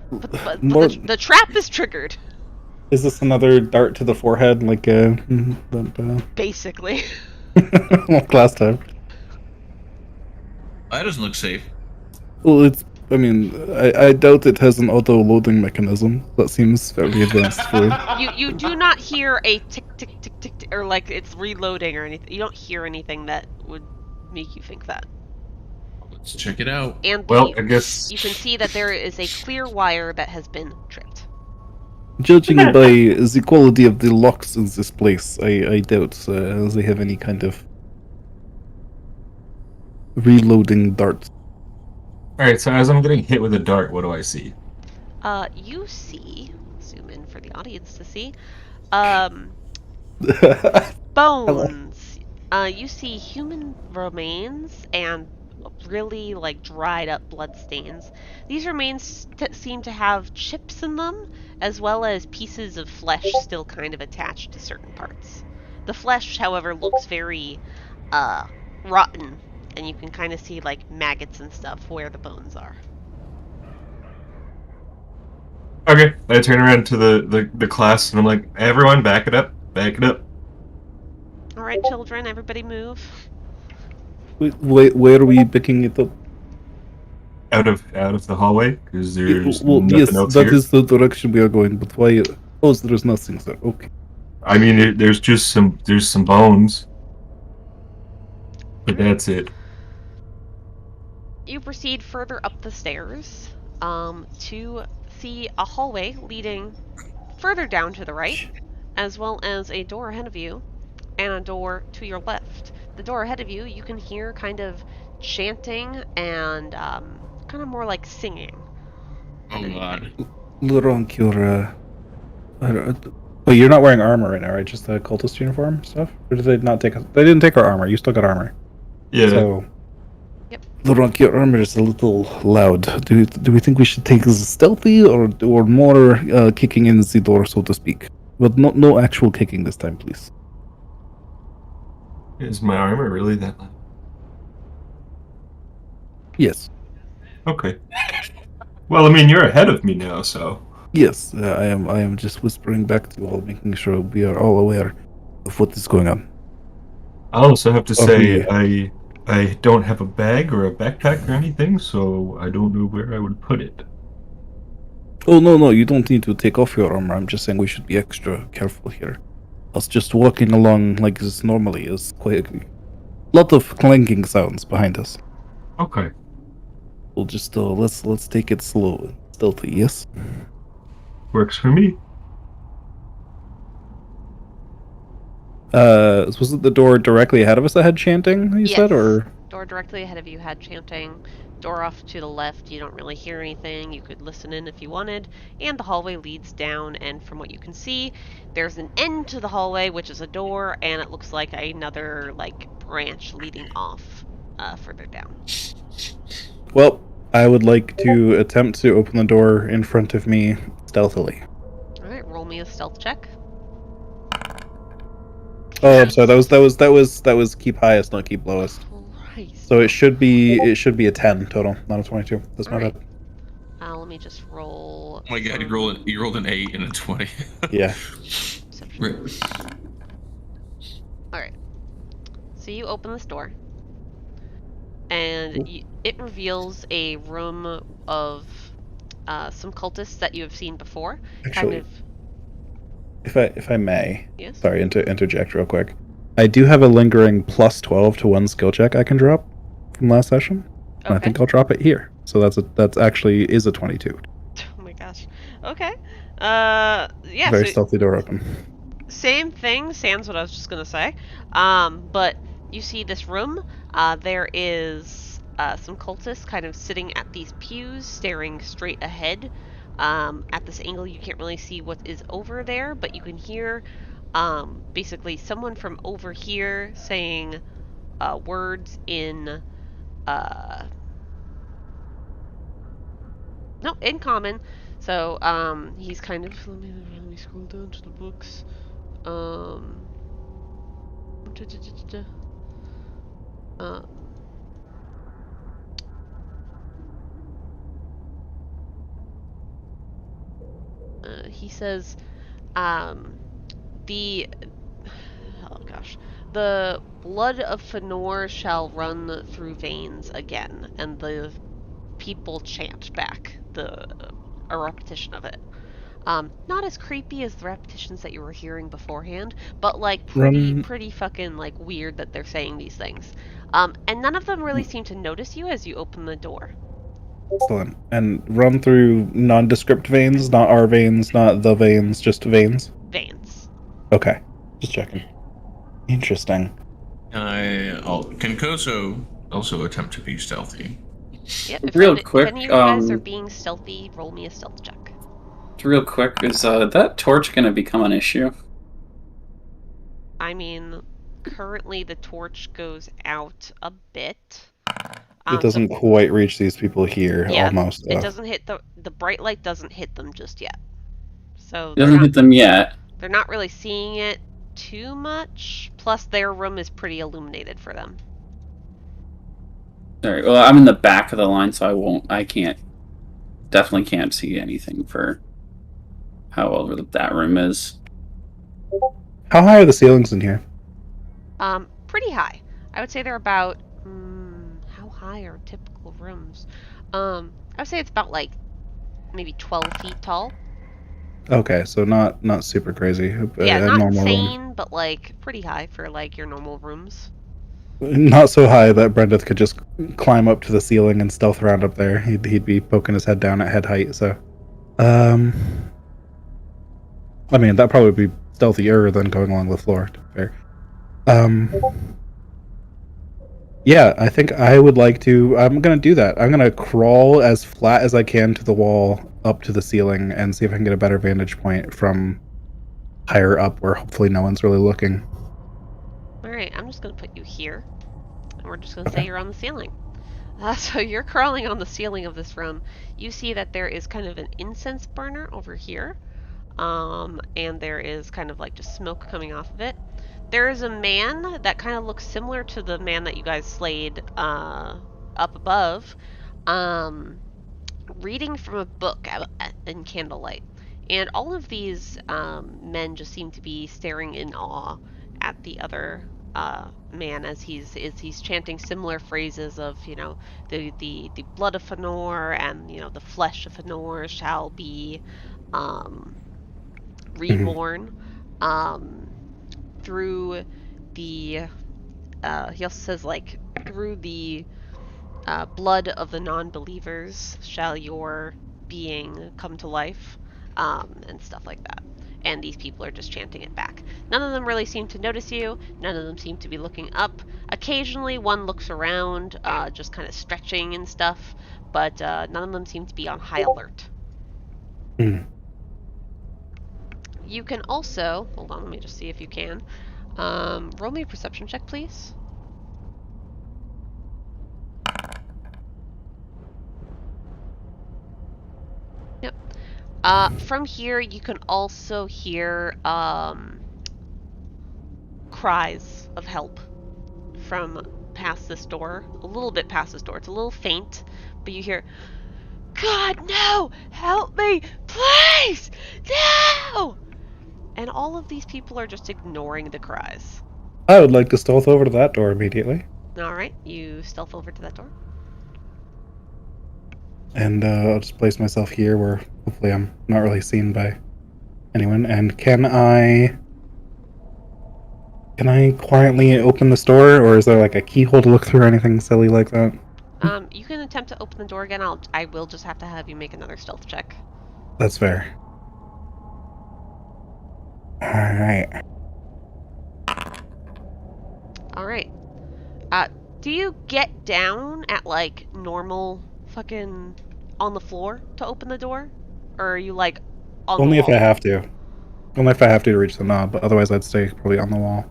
but More, the trap is triggered. is this another dart to the forehead like Basically. like last time? That doesn't look safe. Well, I doubt it has an auto-loading mechanism. That seems very advanced for it. You do not hear a tick tick tick tick tick or like it's reloading or anything. You don't hear anything that would make you think that. Let's check it out. And Well, I guess you can see that there is a clear wire that has been tripped. Judging by the quality of the locks in this place, I doubt they have any kind of reloading darts. Alright, so as I'm getting hit with a dart, what do I see? You see, zoom in for the audience to see, bones. You see human remains and really like dried up blood stains. These remains seem to have chips in them, as well as pieces of flesh still kind of attached to certain parts. The flesh, however, looks very rotten, and you can kind of see like maggots and stuff where the bones are. Okay, I turn around to the class and I'm like, everyone, back it up, back it up. All right, children, everybody move. Wait, where are we picking it up? Out of the hallway, because there's Well, nothing yes, else that here. is the direction we are going. But why? Oh, there's nothing there. Okay. I mean, there's just some bones, but that's it. You proceed further up the stairs to see a hallway leading further down to the right, as well as a door ahead of you and a door to your left. The door ahead of you, you can hear kind of chanting and kind of more like singing. Oh god. Luronk, you're not wearing armor right now, right? Just the cultist uniform stuff? Or did they not take? They didn't take our armor. You still got armor. Yeah. So, Yep. Luronk, your armor is a little loud. Do we think we should take this stealthy or more kicking in the door, so to speak? But no actual kicking this time, please. Is my armor really that loud? Yes. Okay. Well, I mean, you're ahead of me now, so. Yes, I am just whispering back to you all, making sure we are all aware of what is going on. I also have to say, Okay. I don't have a bag or a backpack or anything, so I don't know where I would put it. Oh, no, you don't need to take off your armor. I'm just saying we should be extra careful here. Us just walking along like this normally is quite a lot of clanking sounds behind us. Okay. We'll just let's take it slow and stealthy, yes? Works for me. Was it the door directly ahead of us that had chanting, you said, or? Door directly ahead of you had chanting. Door off to the left, you don't really hear anything. You could listen in if you wanted. And the hallway leads down, and from what you can see, there's an end to the hallway, which is a door, and it looks like another, like, branch leading off further down. Well, I would like to attempt to open the door in front of me stealthily. Alright, roll me a stealth check. Oh, I'm sorry. That was keep highest, not keep lowest. Christ. So it should be a 10 total, not a 22. That's not Alright. bad. Let me just roll. Oh my god, you rolled an 8 and a 20. Yeah. Perception. Alright. So you open this door, and it reveals a room of some cultists that you have seen before. Actually, Kind of. if I may, Yes. sorry, interject real quick. I do have a lingering plus 12 to 1 skill check I can drop from last session. And I think I'll drop it here. So that's actually is a 22. Oh my gosh. Okay. Yeah. Very So stealthy door open. same thing. Sans what I was just gonna say. But you see this room. There is some cultists kind of sitting at these pews, staring straight ahead. At this angle, you can't really see what is over there, but you can hear basically someone from over here saying words in in common. So he's kind of let me scroll down to the books. Uh, he says, the oh gosh, the blood of Phanor shall run through veins again, and the people chant back a repetition of it. Not as creepy as the repetitions that you were hearing beforehand, but like Run. pretty fucking like weird that they're saying these things. And none of them really seem to notice you as you open the door. Excellent. And run through nondescript veins, not our veins, not the veins, just veins. Veins. Okay, just checking. Interesting. Can Koso also attempt to be stealthy? Yep. Real quick, if any of you guys are being stealthy, roll me a stealth check. Real quick, is that torch going to become an issue? I mean, currently the torch goes out a bit. It doesn't quite reach these people here, Yeah, almost. it doesn't hit the bright light doesn't hit them just yet. So It doesn't hit them yet. They're not really seeing it too much. Plus, their room is pretty illuminated for them. Alright, well, I'm in the back of the line, so definitely can't see anything for how over that room is. How high are the ceilings in here? Pretty high. I would say they're about, how high are typical rooms? I would say it's about like, maybe 12 feet tall. Okay, so not super crazy. Yeah, not normal insane, room. but like, pretty high for like your normal rooms. Not so high that Brendeth could just climb up to the ceiling and stealth around up there. He'd be poking his head down at head height, so... I mean, that'd probably be stealthier than going along the floor, to be fair. Yeah, I think I would like to... I'm gonna do that. I'm gonna crawl as flat as I can to the wall, up to the ceiling, and see if I can get a better vantage point from higher up, where hopefully no one's really looking. Alright, I'm just gonna put you here. And we're just gonna say you're on the ceiling. So you're crawling on the ceiling of this room. You see that there is kind of an incense burner over here. And there is kind of like just smoke coming off of it. There is a man that kind of looks similar to the man that you guys slayed up above, reading from a book in candlelight. And all of these men just seem to be staring in awe at the other man as he's chanting similar phrases of, you know, the blood of Phanor and, you know, the flesh of Phanor shall be reborn. Through the he also says, like, through the blood of the non-believers shall your being come to life, and stuff like that. And these people are just chanting it back. None of them really seem to notice you. None of them seem to be looking up. Occasionally one looks around, just kind of stretching and stuff, but none of them seem to be on high alert. You can also, hold on, let me just see if you can. Roll me a perception check, please. Yep. From here, you can also hear cries of help from past this door. A little bit past this door. It's a little faint, but you hear, "God, no! Help me! Please! No!" And all of these people are just ignoring the cries. I would like to stealth over to that door immediately. Alright, you stealth over to that door. And I'll just place myself here where hopefully I'm not really seen by anyone. And can I quietly open this door, or is there like a keyhole to look through or anything silly like that? You can attempt to open the door again. I will just have to have you make another stealth check. That's fair. Alright. Alright. Do you get down at, like, normal fucking on the floor to open the door? Or are you, like, on Only the if wall? I have to. Only if I have to reach the knob, but otherwise I'd stay probably on the wall.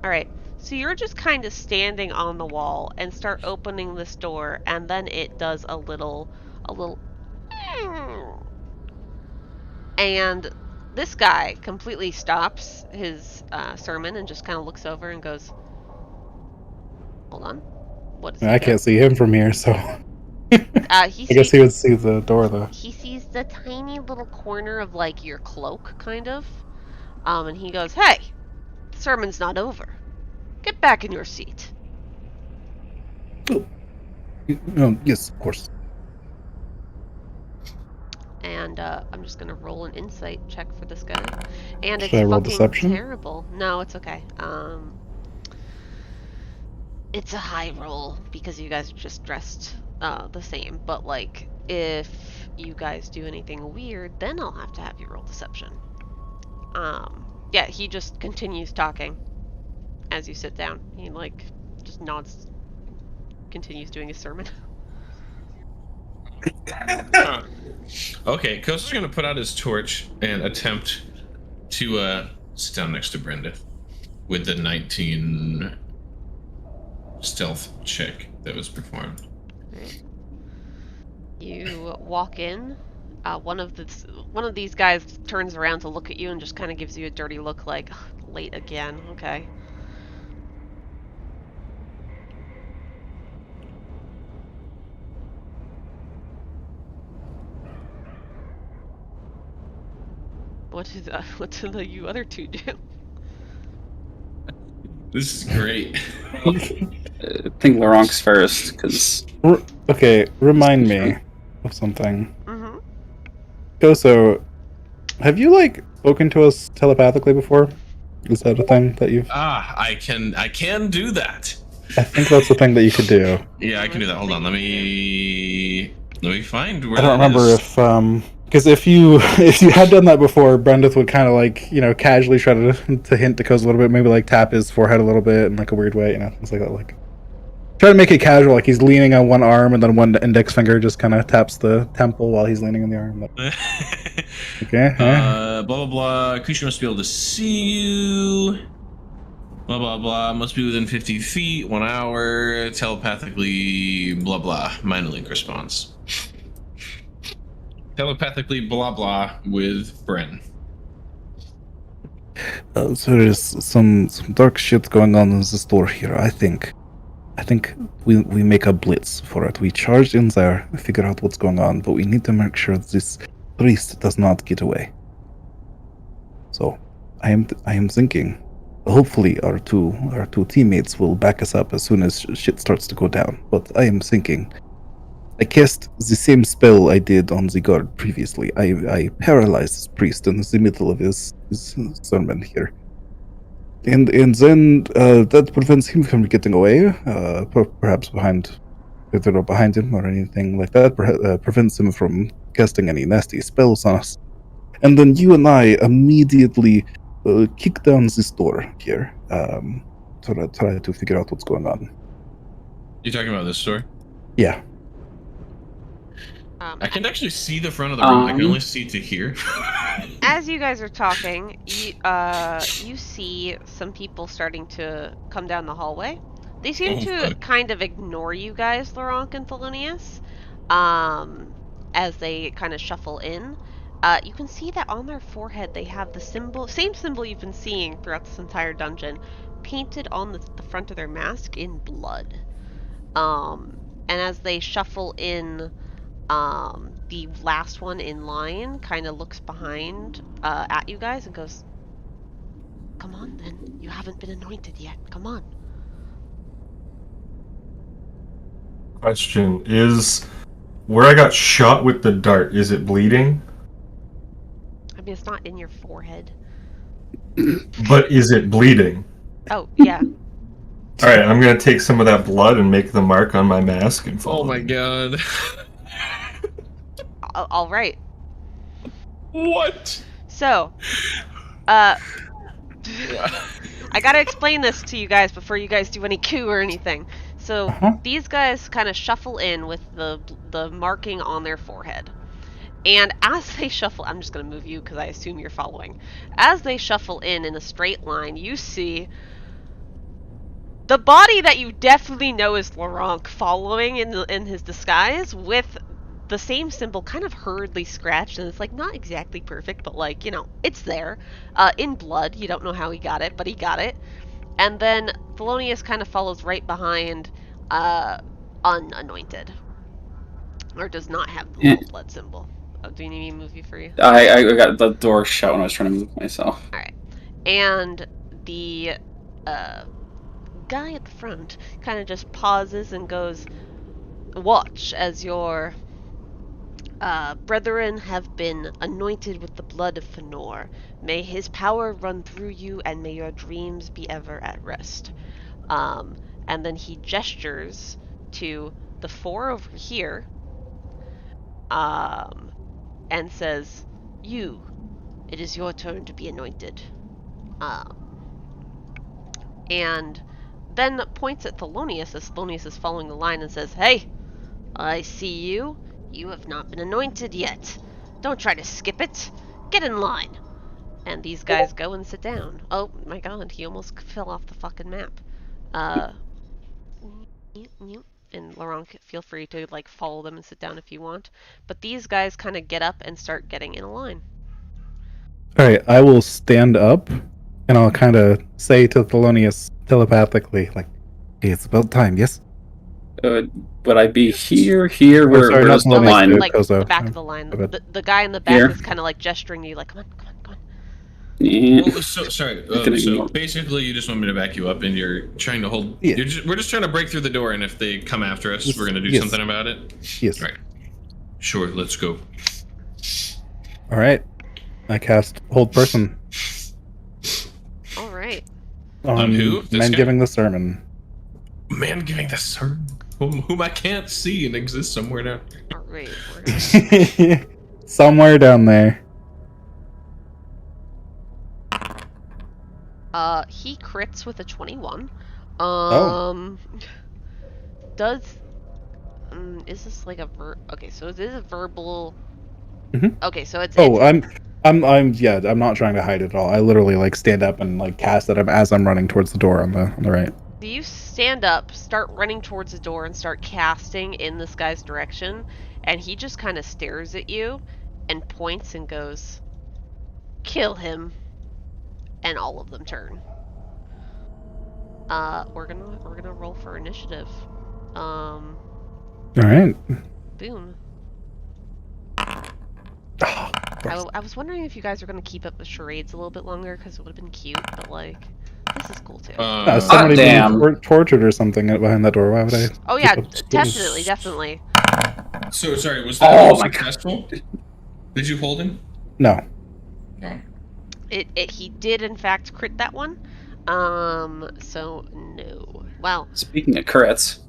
Alright, so you're just kind of standing on the wall and start opening this door, and then it does a little... And this guy completely stops his sermon and just kind of looks over and goes, hold on, what does he I do? can't see him from here, so He I guess he would see the door though. he sees the tiny little corner of, like, your cloak, kind of. And he goes, hey, the sermon's not over. Get back in your seat. Yes, of course. And I'm just gonna roll an insight check for this guy. And Should it's I roll fucking deception? terrible. No, it's okay. It's a high roll because you guys are just dressed the same. But, like, if you guys do anything weird, then I'll have to have you roll deception. Yeah, he just continues talking as you sit down. He, like, just nods, continues doing his sermon. Okay, Koso's gonna put out his torch and attempt to sit down next to Brendeth with the 19 stealth check that was performed. Right. You walk in. One of these guys turns around to look at you and just kind of gives you a dirty look, like, late again. Okay. What do you other two do? This is great. I think Luronk's first, because Okay, remind me of something. Mm-hmm. Koso, have you like spoken to us telepathically before? Is that a thing that you've? I can do that. I think that's the thing that you could do. Yeah, I can do that. Hold on, let me find where I don't that remember is. if because if you had done that before, Brendeth would kind of like casually try to hint to Koso a little bit, maybe like tap his forehead a little bit in like a weird way, things like that. Like try to make it casual, like he's leaning on one arm and then one index finger just kind of taps the temple while he's leaning on the arm. Like, okay. Blah blah blah. Creature must be able to see you. Blah blah blah. Must be within 50 feet. 1 hour. Telepathically. Blah blah. Minor link response. Telepathically. Blah blah with Bren. So there's some dark shit going on in the store here. I think we make a blitz for it. We charge in there, figure out what's going on, but we need to make sure this priest does not get away. So I am thinking, hopefully our two teammates will back us up as soon as shit starts to go down. But I am thinking, I cast the same spell I did on the guard previously. I paralyzed this priest in the middle of his sermon here. And then that prevents him from getting away, perhaps behind him or anything like that. Prevents him from casting any nasty spells on us. And then you and I immediately kick down this door here, to try to figure out what's going on. You talking about this store? Yeah. I can't actually see the front of the room. I can only see to here. As you guys are talking, you see some people starting to come down the hallway. They seem to kind of ignore you guys, Luronk and Thelonious, as they kind of shuffle in. You can see that on their forehead they have the same symbol you've been seeing throughout this entire dungeon, painted on the front of their mask in blood. And as they shuffle in, the last one in line kind of looks behind at you guys and goes, come on then, you haven't been anointed yet, come on. Question is, where I got shot with the dart, is it bleeding? I mean, it's not in your forehead. But is it bleeding? Oh, yeah. Alright, I'm gonna take some of that blood and make the mark on my mask and follow. Oh my god. All right. What? So, I gotta explain this to you guys before you guys do any coup or anything. So, these guys kind of shuffle in with the marking on their forehead. And as they shuffle, I'm just going to move you because I assume you're following. As they shuffle in a straight line, you see the body that you definitely know is Luronk following in his disguise with the same symbol kind of hurriedly scratched, and it's like not exactly perfect, but like, you know, it's there. In blood. You don't know how he got it, but he got it. And then Thelonious kind of follows right behind unanointed. Or does not have the Eh, little blood symbol. Oh, do you need me to move you for you? I got the door shut when I was trying to move myself. Alright. And the guy at the front kind of just pauses and goes, "Watch as your brethren have been anointed with the blood of Phanor. May his power run through you, and may your dreams be ever at rest." And then he gestures to the four over here, and says, "You, it is your turn to be anointed." Um, and then points at Thelonious as Thelonious is following the line and says, "Hey, I see you. You have not been anointed yet. Don't try to skip it. Get in line." And these guys go and sit down. Oh my god, he almost fell off the fucking map. And Luronk, feel free to like follow them and sit down if you want. But these guys kind of get up and start getting in a line. Alright, I will stand up and I'll kind of say to Thelonious telepathically, like, hey, it's about time, yes? Would I be here? Oh, Where, sorry, where not does the Thelonious, line? Like Koso. the back of the line. My bad. The guy in the back Here? is kind of like gesturing to you, like, "Come on, come on, come on." Eh, Well, so sorry. can So ignore. basically, you just want me to back you up, and you're trying to hold. Yeah. We're just trying to break through the door, and if they come after us, we're gonna do Yes. something about it. Yes. Right. Sure. Let's go. Alright. I cast Hold Person All right. on who? This men guy? giving the sermon. Man, giving the sermon, whom I can't see and exists somewhere down here. All right. We're gonna... Somewhere down there. He crits with a 21. Does is this like a okay? So it is a verbal. Mhm. Okay, so it's. Oh, I'm not trying to hide it at all. I literally like stand up and like cast at him as I'm running towards the door on the right. So you stand up, start running towards the door, and start casting in this guy's direction, and he just kind of stares at you, and points and goes, "Kill him," and all of them turn. We're gonna roll for initiative. All right. Boom. Oh, I was wondering if you guys were gonna keep up the charades a little bit longer because it would have been cute, but like, this is cool too. somebody damn. being tortured or something behind that door. Why would I? Oh yeah, keep up- definitely. So sorry. Was that Oh my successful? Did you hold him? No. He did in fact crit that one. So no. Wow. Speaking of crits,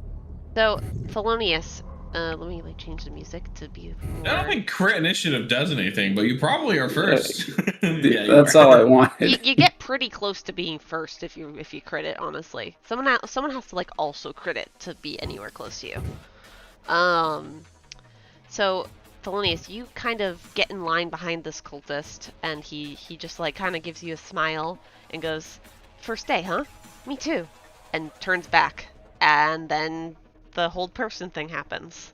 So Thelonious, let me like change the music to be I more... don't think crit initiative does anything, but you probably are first. Yeah, that's all I wanted. You get pretty close to being first if you crit it. Honestly, someone has to like also crit it to be anywhere close to you. So Thelonious, you kind of get in line behind this cultist, and he just like kind of gives you a smile and goes, "First day, huh? Me too," and turns back, and then the hold person thing happens.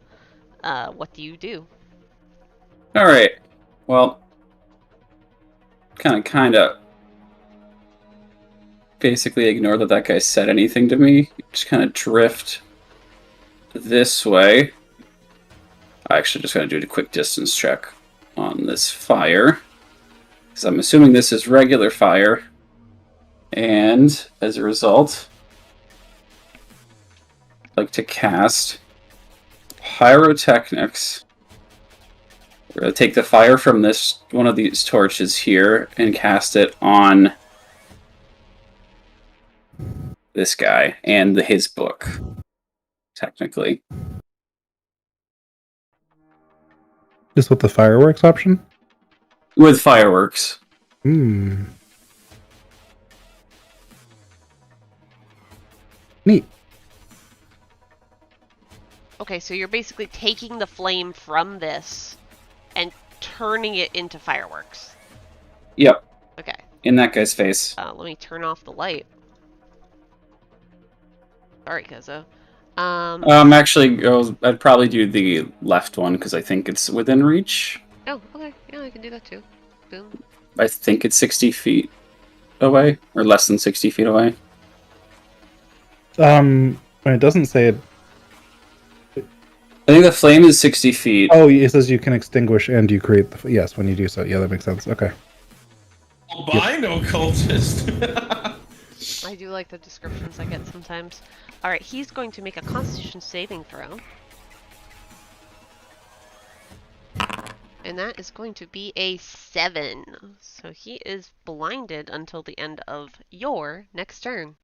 What do you do? All right. Well, kind of basically ignore that guy said anything to me. Just kind of drift this way. I actually just gotta do a quick distance check on this fire, because I'm assuming this is regular fire, and as a result, I'd like to cast Pyrotechnics. We're going to take the fire from this one of these torches here and cast it on this guy and his book, technically. Just with the fireworks option? With fireworks. Hmm. Neat. Okay, so you're basically taking the flame from this and turning it into fireworks. Yep, Okay. in that guy's face. Let me turn off the light. Sorry, Koso. Actually, I'd probably do the left one because I think it's within reach. Oh, okay. Yeah, I can do that too. Boom. I think it's 60 feet away, or less than 60 feet away. It doesn't say it. I think the flame is 60 feet. Oh, it says you can extinguish and you create the. Yes, when you do so. Yeah, that makes sense. Okay. Albino cultist. I do like the descriptions I get sometimes. Alright, he's going to make a Constitution saving throw. And that is going to be a 7. So he is blinded until the end of your next turn.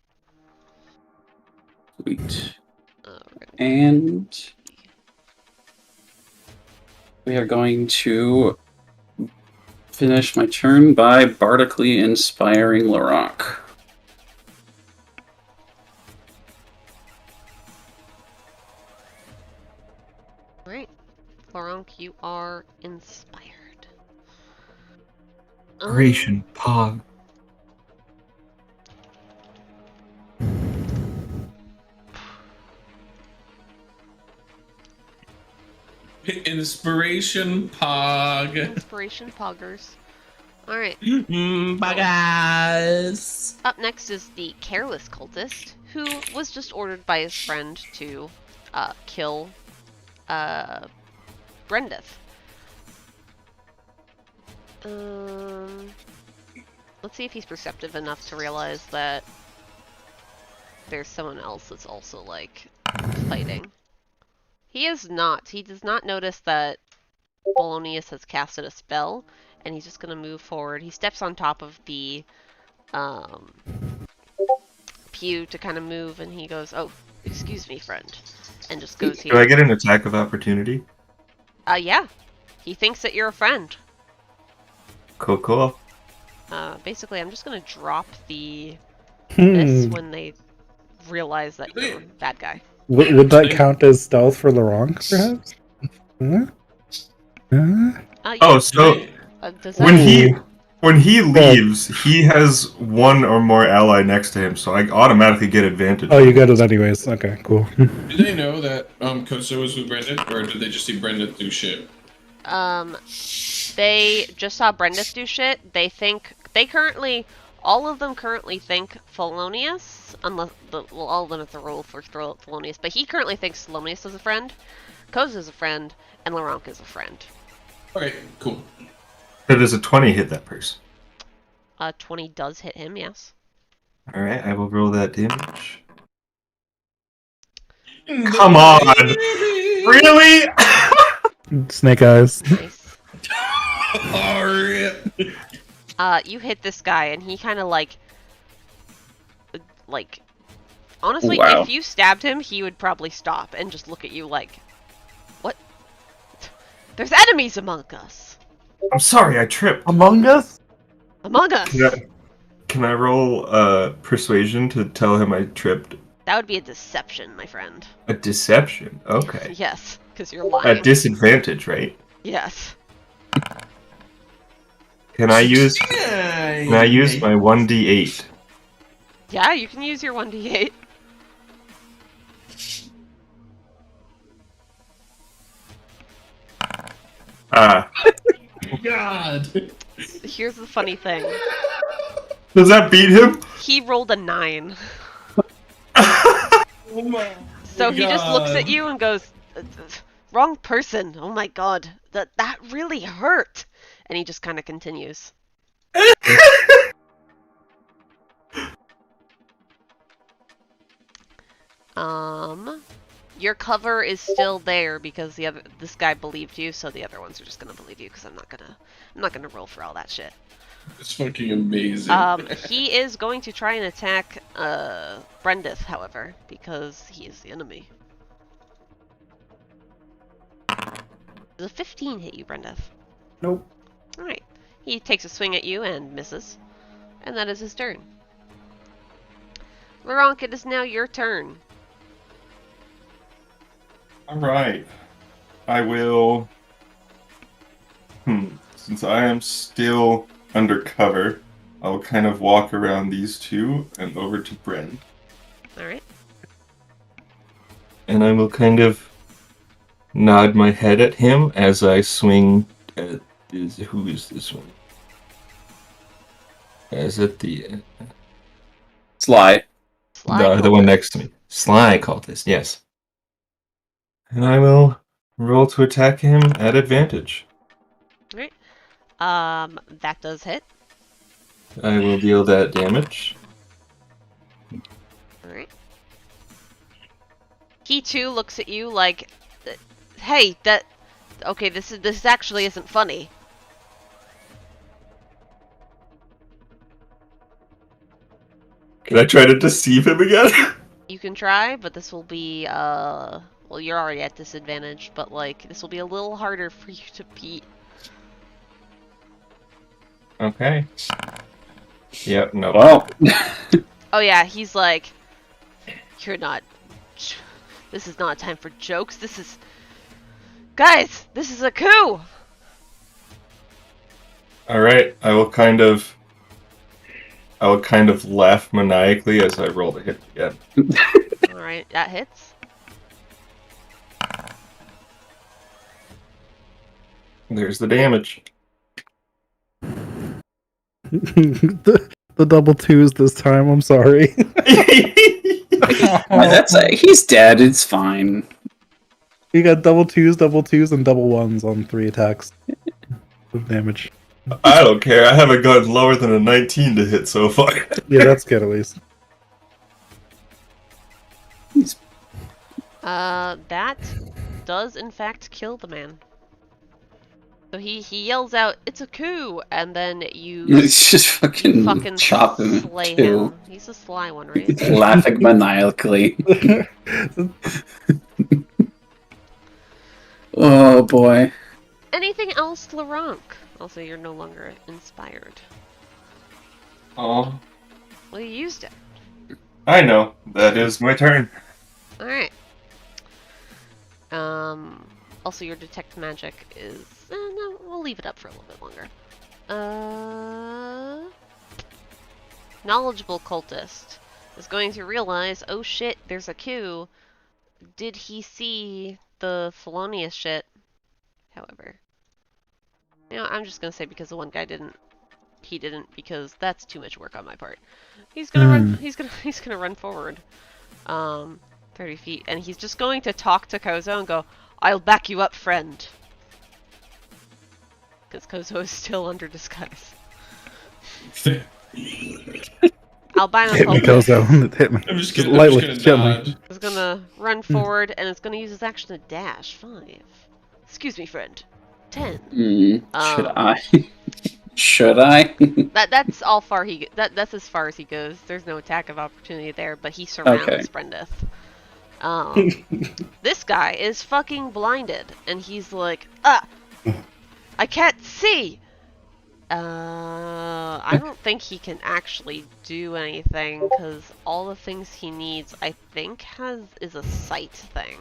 Sweet. And we are going to finish my turn by bardically inspiring Luronk. Alright. Luronk, you are inspired. Inspiration, Pog. Inspiration Pog. Inspiration poggers. Alright. Poggers. Up next is the careless cultist, who was just ordered by his friend to kill Brendeth. Let's see if he's perceptive enough to realize that there's someone else that's also, like, fighting. He is not. He does not notice that Thelonious has casted a spell, and he's just gonna move forward. He steps on top of the pew to kind of move, and he goes, "Oh, excuse me, friend," and just goes here. Do I get an attack of opportunity? Yeah. He thinks that you're a friend. Cool. Basically, I'm just gonna drop the this when they realize that you're a bad guy. Would that count as stealth for Luronk, perhaps? Huh? Oh, so does when that- he leaves, he has one or more ally next to him, so I automatically get advantage. Oh, you got it anyways. Okay, cool. Do they know that Koso was with Brendeth, or did they just see Brendeth do shit? They just saw Brendeth do shit. All of them currently think Thelonious, unless all of them have to roll for Thelonious, but he currently thinks Thelonious is a friend, Koso is a friend, and Luronk is a friend. Okay, cool. So does a 20 hit that person? 20 does hit him, yes. Alright, I will roll that damage. Come on! Really? Snake eyes. Nice. Alright. You hit this guy, and he kind of like, honestly, Wow. if you stabbed him, he would probably stop and just look at you like, what? There's enemies among us. I'm sorry, I tripped. Among Us? Among us. Can I roll persuasion to tell him I tripped? That would be a deception, my friend. A deception? Okay. Yes, because you're lying. At disadvantage, right? Yes. Can I use my 1d8? Yeah, you can use your 1d8. God. Here's the funny thing. Does that beat him? He rolled a 9. Oh my So he just looks at God. you and goes, wrong person. Oh my god. That really hurt. And he just kind of continues. Your cover is still there because this guy believed you, so the other ones are just gonna believe you because I'm not gonna roll for all that shit. It's fucking amazing. He is going to try and attack Brendeth, however, because he is the enemy. Does a 15 hit you, Brendeth? Nope. Alright. He takes a swing at you and misses. And that is his turn. Luronk, it is now your turn. Alright. I will... since I am still undercover, I'll kind of walk around these two and over to Bren. Alright. And I will kind of nod my head at him as I swing at who is this one? As at the Sly. Sly the one cultist. next to me. Sly cultist, yes. And I will roll to attack him at advantage. Alright. That does hit. I will deal that damage. Alright. He too looks at you like, hey, okay, this actually isn't funny. Can I try to deceive him again? You can try, but this will be, well, you're already at disadvantage, but, like, this will be a little harder for you to beat. Okay. Yep, no. Well, Oh yeah, he's like, you're not, this is not a time for jokes, guys, this is a coup! Alright, I will kind of laugh maniacally as I roll the hit again. Alright, that hits. There's the damage. the double twos this time. I'm sorry. he's dead. It's fine. You got double twos, and double ones on 3 attacks of damage. I don't care. I haven't gotten lower than a 19 to hit so far. Yeah, that's good at least. That does in fact kill the man. So he yells out, "It's a coup!" And then you It's just fucking chop him slay too. him. He's a sly one, right? Laughing maniacally. Oh boy. Anything else, Luronk? Also, you're no longer inspired. Oh, Well, you used it. I know. That is my turn. Alright. Also your detect magic is... no, we'll leave it up for a little bit longer. Knowledgeable cultist is going to realize, oh shit, there's a queue. Did he see the Thelonious shit? However. You know, I'm just gonna say because the one guy didn't. He didn't because that's too much work on my part. He's gonna run. He's gonna run forward, 30 feet, and he's just going to talk to Koso and go, "I'll back you up, friend." Because Koso is still under disguise. Albino Hit me, cultist Koso. Hit me. I'm just gonna, Lightly, I'm just gently. gonna nod. is gonna run forward and it's gonna use his action to dash. 5. Excuse me, friend. 10. Should I? Should I? That's all far that's as far as he goes. There's no attack of opportunity there, but he surrounds Brendeth. This guy is fucking blinded, and he's like, I can't see. I don't think he can actually do anything because all the things he needs, I think, is a sight thing.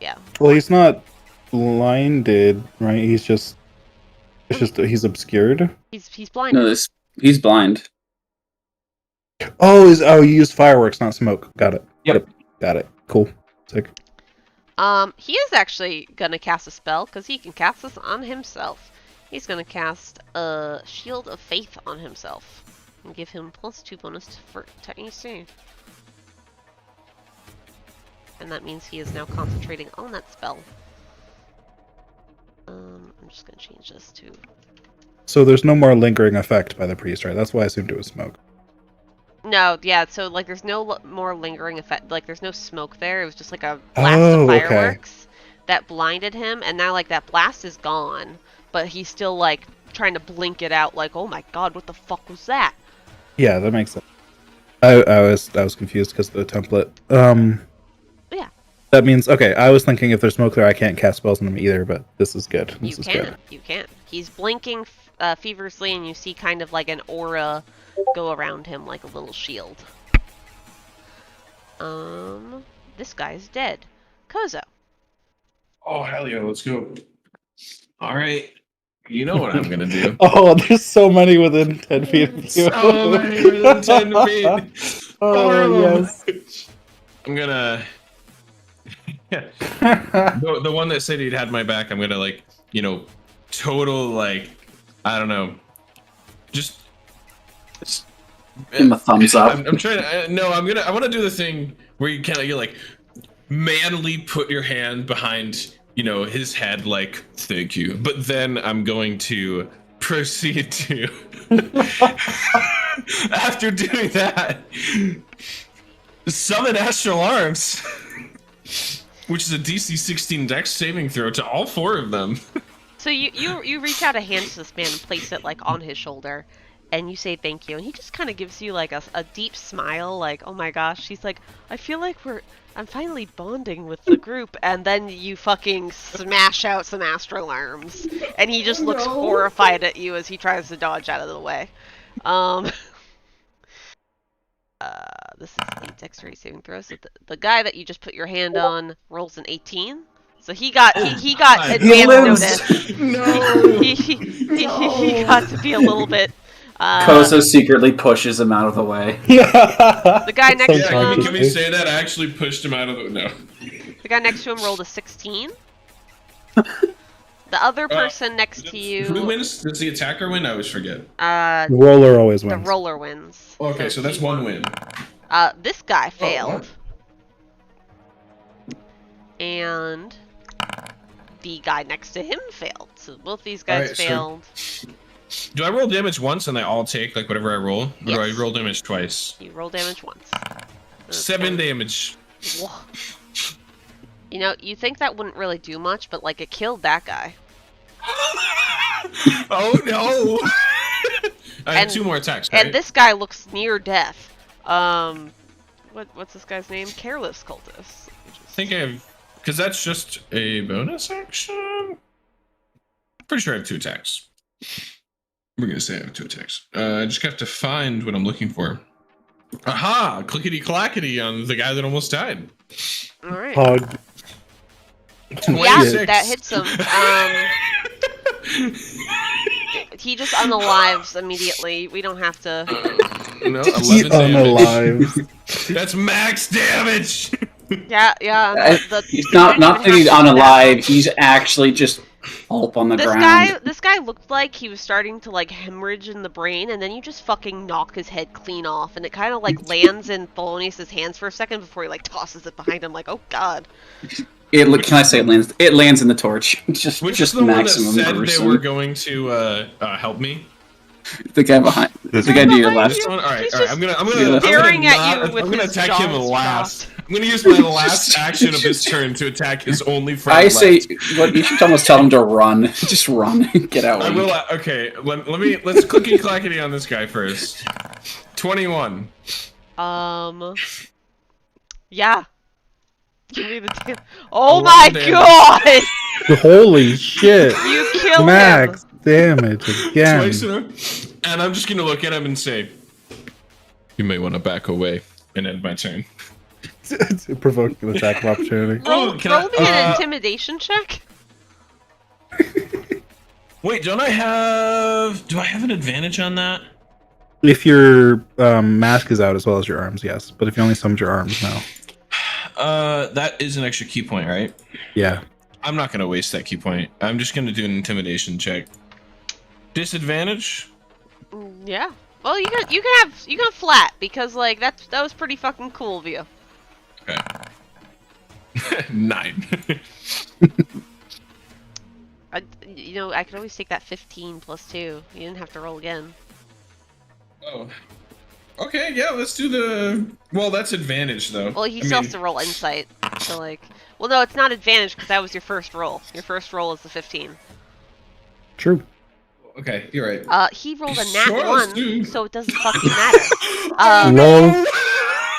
Yeah. Well, he's not blinded, right? He's he's obscured. He's blinded. No, he's blind. Oh, you used fireworks, not smoke. Got it. Yep. Got it. Cool. Sick. He is actually gonna cast a spell because he can cast this on himself. He's gonna cast a Shield of Faith on himself and give him +2 bonus to AC. And that means he is now concentrating on that spell. I'm just gonna change this to... So there's no more lingering effect by the priest, right? That's why I assumed it was smoke. No, yeah, so, like, there's no more lingering effect. Like, there's no smoke there. It was just, like, a blast of fireworks that blinded him. And now, like, that blast is gone. But he's still, like, trying to blink it out. Like, oh my god, what the fuck was that? Yeah, that makes sense. I was confused because of the template. Yeah. That means, okay, I was thinking if there's smoke there, I can't cast spells on him either, but this is good. This is good. You can. He's blinking feverishly, and you see kind of like an aura go around him like a little shield. This guy's dead. Koso. Oh, hell yeah, let's go. All right. You know what I'm gonna do. Oh, there's so many within 10 feet of you. So many within 10 feet. Oh, yes. I'm gonna. The one that said he'd had my back, I'm gonna like, total like, I don't know, just. Give him a thumbs up. I'm trying to. No, I want to do the thing where you kind of you like manly put your hand behind his head like thank you, but then I'm going to proceed to after doing that summon astral arms, which is a DC 16 Dex saving throw to all 4 of them. So you reach out a hand to this man and place it like on his shoulder, and you say thank you, and he just kind of gives you like a deep smile, like oh my gosh. He's like, I feel like I'm finally bonding with the group, and then you fucking smash out some astral arms, and he just looks horrified at you as he tries to dodge out of the way. This is a dexterity saving throw. So the guy that you just put your hand on rolls an 18. So he got advanced notice. No. He got to be a little bit. Koso secretly pushes him out of the way. The guy next to Yeah, him. can we say that I actually pushed him out of the no? The guy next to him rolled a 16. The other person next to you. Who wins? Does the attacker win? I always forget. The roller always The wins. roller wins. Okay, so that's 1 win. This guy failed. And the guy next to him failed. So both these guys Alright, so- failed. Do I roll damage once and they all take like whatever I roll? Or do I Yes. roll damage twice? You roll damage once. 7 damage. Whoa. You think that wouldn't really do much, but like it killed that guy. Oh no! I have And- 2 more attacks, right? And this guy looks near death. What's this guy's name? Careless cultist. I think I have, because that's just a bonus action. Pretty sure I have 2 attacks. We're gonna say I have 2 attacks. I just have to find what I'm looking for. Aha! Clickety clackety on the guy that almost died. All right. Hug. Yeah, 26. that hits him. He just unalives immediately. We don't have to. No, He 11 damage. unalive. That's max damage. Yeah. He's not that he's unalive. He's actually just pulp on the ground. This guy looked like he was starting to like hemorrhage in the brain, and then you just fucking knock his head clean off, and it kind of like lands in Thelonious' hands for a second before he like tosses it behind him, like oh god. Can I say it lands? It lands in the torch. just Which is the maximum one that said gruesome. they were going to help me? The guy behind. The guy to your left. This one? All right, He's all right. just I'm gonna staring at not- you with I'm gonna his attack him jaws last. dropped. I'm gonna use my last action of this turn to attack his only friend. I say, left. what you should almost tell him to run. Just run. Get out. I will. Okay, let's clicky clackety on this guy first. 21. Yeah. Give me the damn. Oh 11 my damage. god! Holy shit. You killed Max him. damage again. Twice in a- and I'm just gonna look at him and say, "You may want to back away," and end my turn. It's a provoking attack of opportunity. Roll, Oh, can roll I- me an intimidation check. Wait, don't I have? Do I have an advantage on that? If your mask is out as well as your arms, yes. But if you only summoned your arms, no. That is an extra key point, right? Yeah. I'm not gonna waste that key point. I'm just gonna do an intimidation check. Disadvantage? Yeah. Well, you can have flat because like that was pretty fucking cool of you. Okay. 9. I could always take that 15 plus 2. You didn't have to roll again. Oh. Okay, yeah, let's do the. Well, that's advantage though. Well, he still has to roll insight. So like, well, no, it's not advantage because that was your first roll. Your first roll is the 15. True. Okay, you're right. He rolled a nat Sure, let's 1, do. so it doesn't fucking matter. Lol.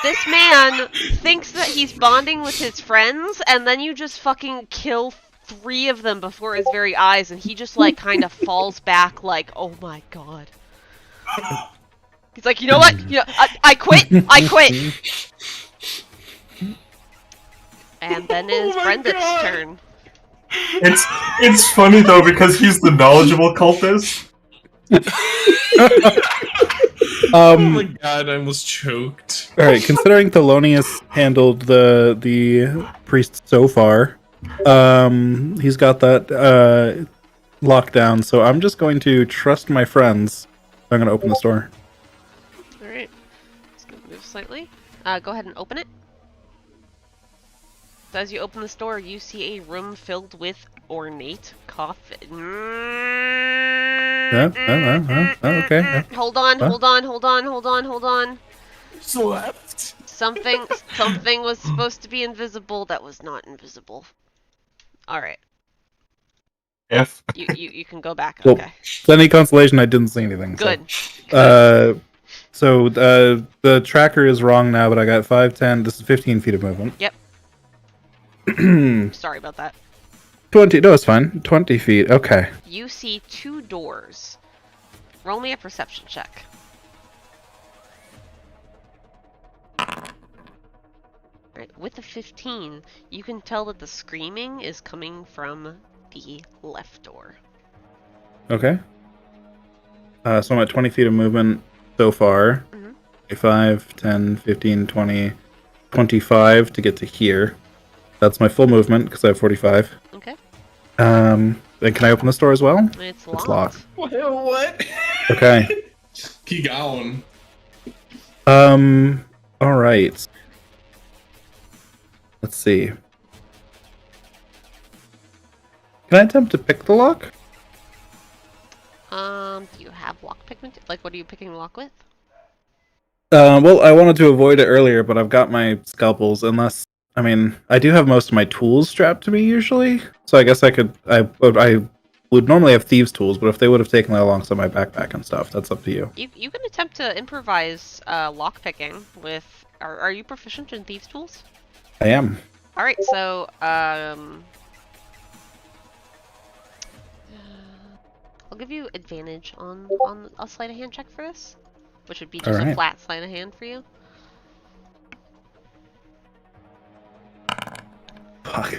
This man thinks that he's bonding with his friends, and then you just fucking kill 3 of them before his very eyes, and he just like kind of falls back like, oh my god. He's like, you know what? I quit. I quit. And then it's Oh my Brendeth's God. turn. It's funny though because he's the knowledgeable cultist. Oh my god, I almost choked. All right, considering Thelonious handled the priest so far, he's got that lockdown. So I'm just going to trust my friends. I'm going to open this door. Alright. Just gonna move slightly. Go ahead and open it. So as you open this door, you see a room filled with ornate coffin. Okay. Hold on, Huh? hold on, hold on, hold on, hold on. Slept. Something was supposed to be invisible that was not invisible. Alright. F. You can go back, Well, okay. any consolation, I didn't see anything. Good. So the tracker is wrong now, but I got 5, 10. This is 15 feet of movement. Yep. Sorry about that. 20. No, it's fine. 20 feet. Okay. You see 2 doors. Roll me a perception check. Right, with a 15, you can tell that the screaming is coming from the left door. Okay. So I'm at 20 feet of movement so far. Mhm. 5, 10, 15, 20, 25 to get to here. That's my full movement because I have 45. Okay. Then can I open this door as well? It's It's locked. What? Okay. Keep going. All right. Let's see. Can I attempt to pick the lock? Do you have lockpick? Like, what are you picking the lock with? Well, I wanted to avoid it earlier, but I've got my scalpels. Unless, I mean, I do have most of my tools strapped to me usually, so I guess I could. I would normally have thieves' tools, but if they would have taken that alongside my backpack and stuff, that's up to you. You can attempt to improvise lockpicking with. Are you proficient in thieves' tools? I am. All right, so I'll give you advantage on a sleight of hand check for this, which would be just a Alright. flat sleight of hand for you. Fuck.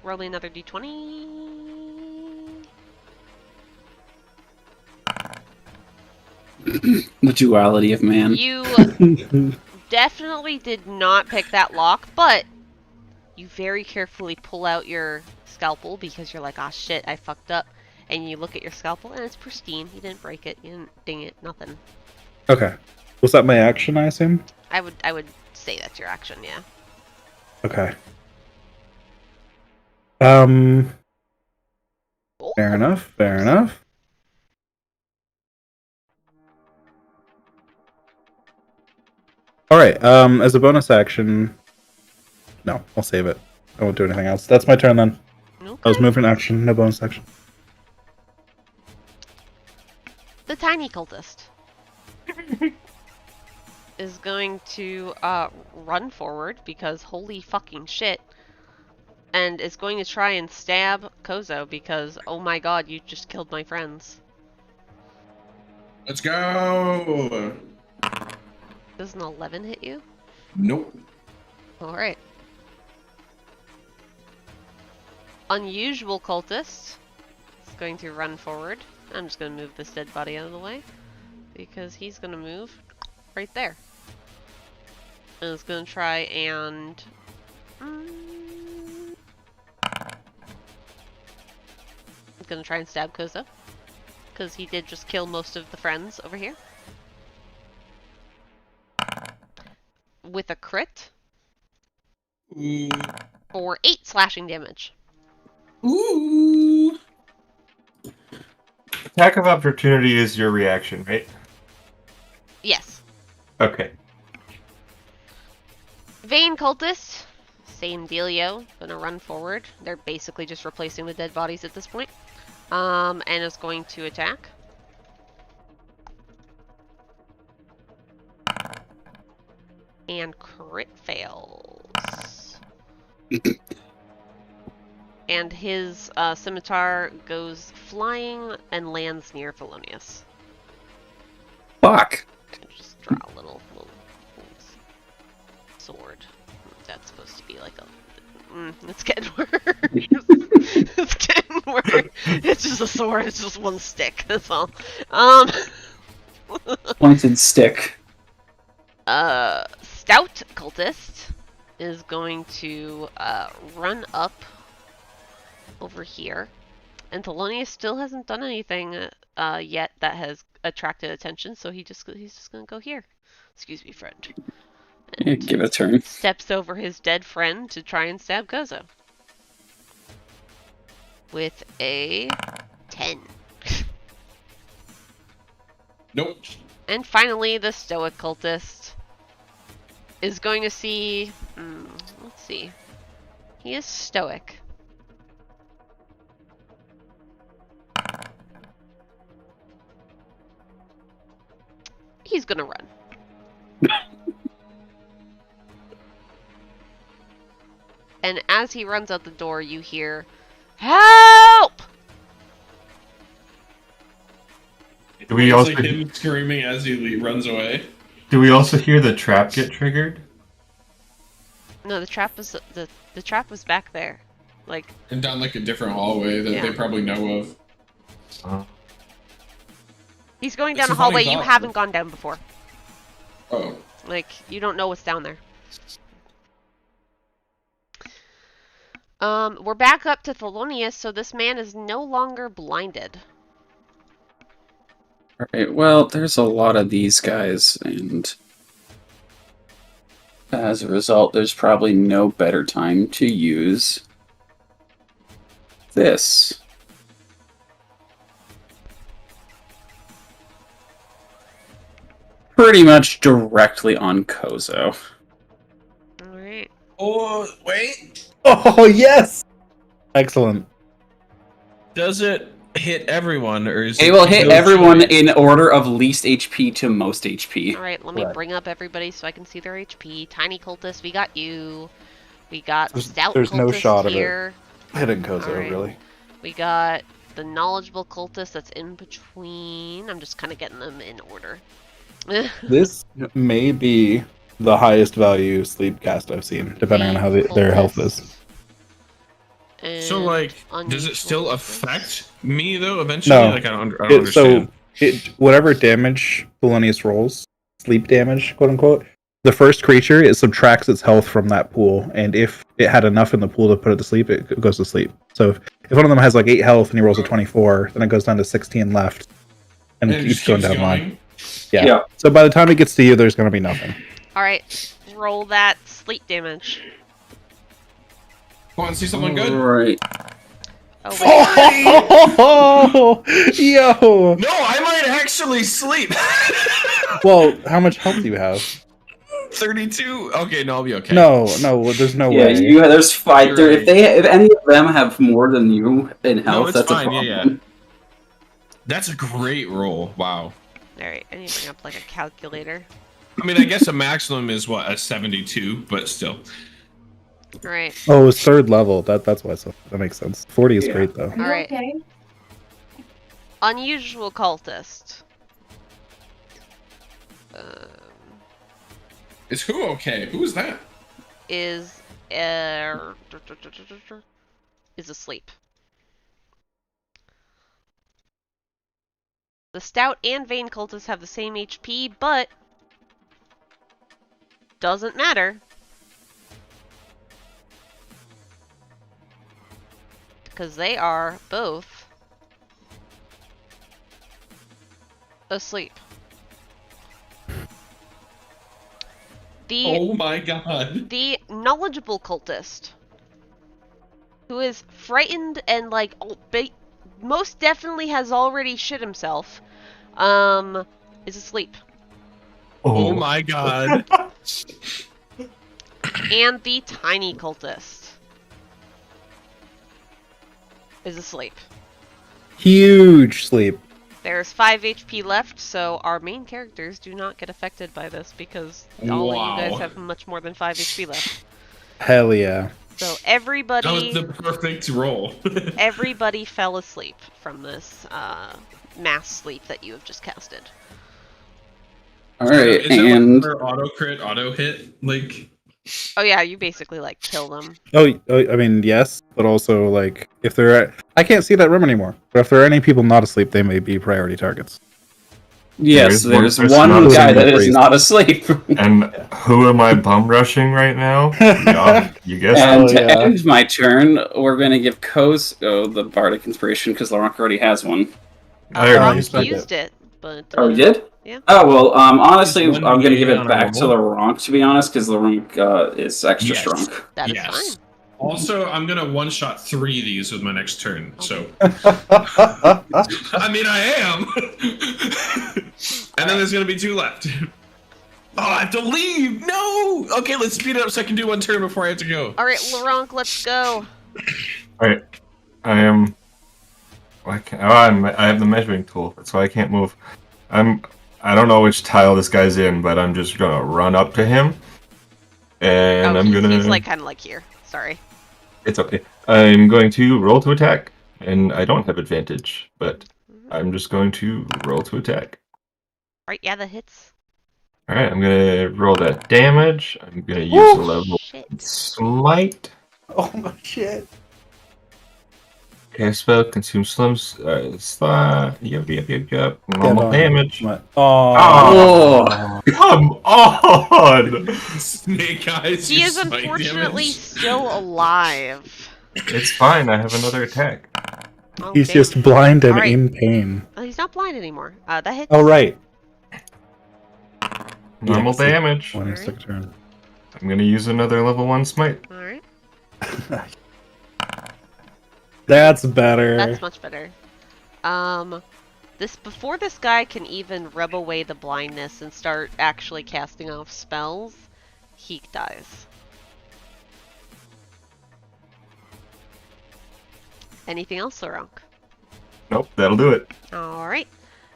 Roll me another d20. The duality of man. You definitely did not pick that lock, but you very carefully pull out your scalpel because you're like, ah, shit, I fucked up. And you look at your scalpel and it's pristine. You didn't break it. You didn't ding it. Nothing. Okay. Was that my action, I assume? I would say that's your action, yeah. Okay. Oh. Fair enough. Fair enough. All right. As a bonus action, no, I'll save it. I won't do anything else. That's my turn then. Okay. I was moving action, no bonus action. The tiny cultist is going to run forward because holy fucking shit, and is going to try and stab Koso because oh my god, you just killed my friends. Let's go. Does an 11 hit you? Nope. Alright. Unusual cultist is going to run forward. I'm just going to move this dead body out of the way because he's going to move right there. And is going to try and going to try and stab Koso because he did just kill most of the friends over here. With a crit Ooh. for 8 slashing damage. Ooh. Attack of opportunity is your reaction, right? Yes. Okay. Vain cultist, same dealio, gonna run forward. They're basically just replacing the dead bodies at this point. And is going to attack. And crit fails. And his scimitar goes flying and lands near Thelonious. Fuck. Just draw a little sword. That's supposed to be like a It's getting worse. It's getting worse. It's just a sword. It's just one stick. That's all. Pointed stick. Stout cultist is going to run up over here, and Thelonious still hasn't done anything yet that has attracted attention, so he's just gonna go here. Excuse me, friend. Yeah, give it a turn. Steps over his dead friend to try and stab Koso. With a 10. Nope. And finally, the stoic cultist is going to see... let's see. He is stoic. He's gonna run. And as he runs out the door, you hear, "Help!" Do we It's also like him screaming as he runs away. do we also hear the trap get triggered? No, the trap was the trap was back there, like. And down like a different hallway that Yeah. they probably know of. He's going It's down a a funny hallway you thought. haven't gone down before. Oh. Like, you don't know what's down there. We're back up to Thelonious, so this man is no longer blinded. Alright, well, there's a lot of these guys, and as a result, there's probably no better time to use this. Pretty much directly on Koso. Alright. Oh, wait. Oh yes! Excellent. Does it hit everyone, or is It will hit no everyone choice? in order of least HP to most HP. Alright, let me Right. bring up everybody so I can see their HP. Tiny cultist, we got you. We got There's- stout there's cultist no shot of it. here. Hitting Koso, Alright. really. We got the knowledgeable cultist that's in between. I'm just kind of getting them in order. This may be the highest value sleep cast I've seen, depending on how their health is. So, And like, does it still unusual affect me, though, eventually? No. Like, I don't understand. Whatever damage Thelonious rolls, sleep damage, quote unquote, the first creature, it subtracts its health from that pool, and if it had enough in the pool to put it to sleep, it goes to sleep. So if one of them has like 8 health and he rolls a 24, then it goes down to 16 left, and it And it keeps just going keeps down the line. going. Yeah. Yeah. So by the time it gets to you, there's going to be nothing. Alright, roll that sleep damage. Want to see something good? Right. Oh, wait. Oh, yo! No, I might actually sleep. Well, how much health do you have? 32. Okay, no, I'll be okay. No, there's no Yeah, way. there's 5. You're There, right. if any of them have more than you in health, it's that's fine, a yeah, problem. That's a great roll. Wow. Alright, I need to bring up like a calculator. I mean, I guess a maximum is, what, a 72, but still. Alright, Oh, it's 3rd level. That's why. So that makes sense. 40 is Yeah. great though. alright. Unusual cultist. Is who okay? Who is that? Is asleep. The stout and vain cultists have the same HP, but doesn't matter. Because they are both asleep. Oh my god. The knowledgeable cultist, who is frightened and like most definitely has already shit himself, is asleep. Oh my god. And the tiny cultist is asleep. Huge sleep. There's 5 HP left, so our main characters do not get affected by this because all of you guys Wow. have much more than 5 HP left. Hell yeah. So That was everybody the perfect roll. everybody fell asleep from this mass sleep that you have just casted. Alright, Is it and like auto crit, auto hit? Like, Oh yeah, you basically like kill them. I mean, yes, but also like if I can't see that room anymore. But if there are any people not asleep, they may be priority targets. Yes, There is there's one person one not guy asleep. that is Freeze. not asleep. And who am I bum rushing right now? Yeah, you guessed And Oh, to yeah. end my turn, we're going to give Koso the Bardic Inspiration because Luronk already has one. I already used Luronk it. used it, but Oh, you did? yeah. Oh, well, honestly, Is I'm one going to give DA it on a back to roll? Luronk, to be honest, because Luronk is extra Yes. strong. That is Yes. fine. Also, I'm gonna one-shot 3 of these with my next turn. So, Oh, I mean, I am. And then there's gonna be 2 left. Oh, I have to leave. No. Okay, let's speed it up so I can do 1 turn before I have to go. All right, Luronk, let's go. Alright. I am. I have the measuring tool. That's why I can't move. I don't know which tile this guy's in, but I'm just gonna run up to him. And I'm gonna. He's like kind of like here. Sorry. It's okay. I'm going to roll to attack. And I don't have advantage, but I'm just going to roll to attack. Right, yeah, that hits. Alright, I'm gonna roll that damage. I'm gonna use a level Shit. smite. oh my shit! Cast spell, consume slums. Yep. Normal no. damage. Oh. Oh, come on! Snake eyes. He you is smite unfortunately damage. still alive. It's fine. I have another attack. Oh, He's damn. just blind and All right. in pain. Oh, he's not blind anymore. That hits. Oh right. Normal Yeah, damage. When it's second turn. I'm gonna use another level 1 smite. All right. That's better. That's much better. Before this guy can even rub away the blindness and start actually casting off spells, he dies. Anything else, Luronk? Nope, that'll do it. All right.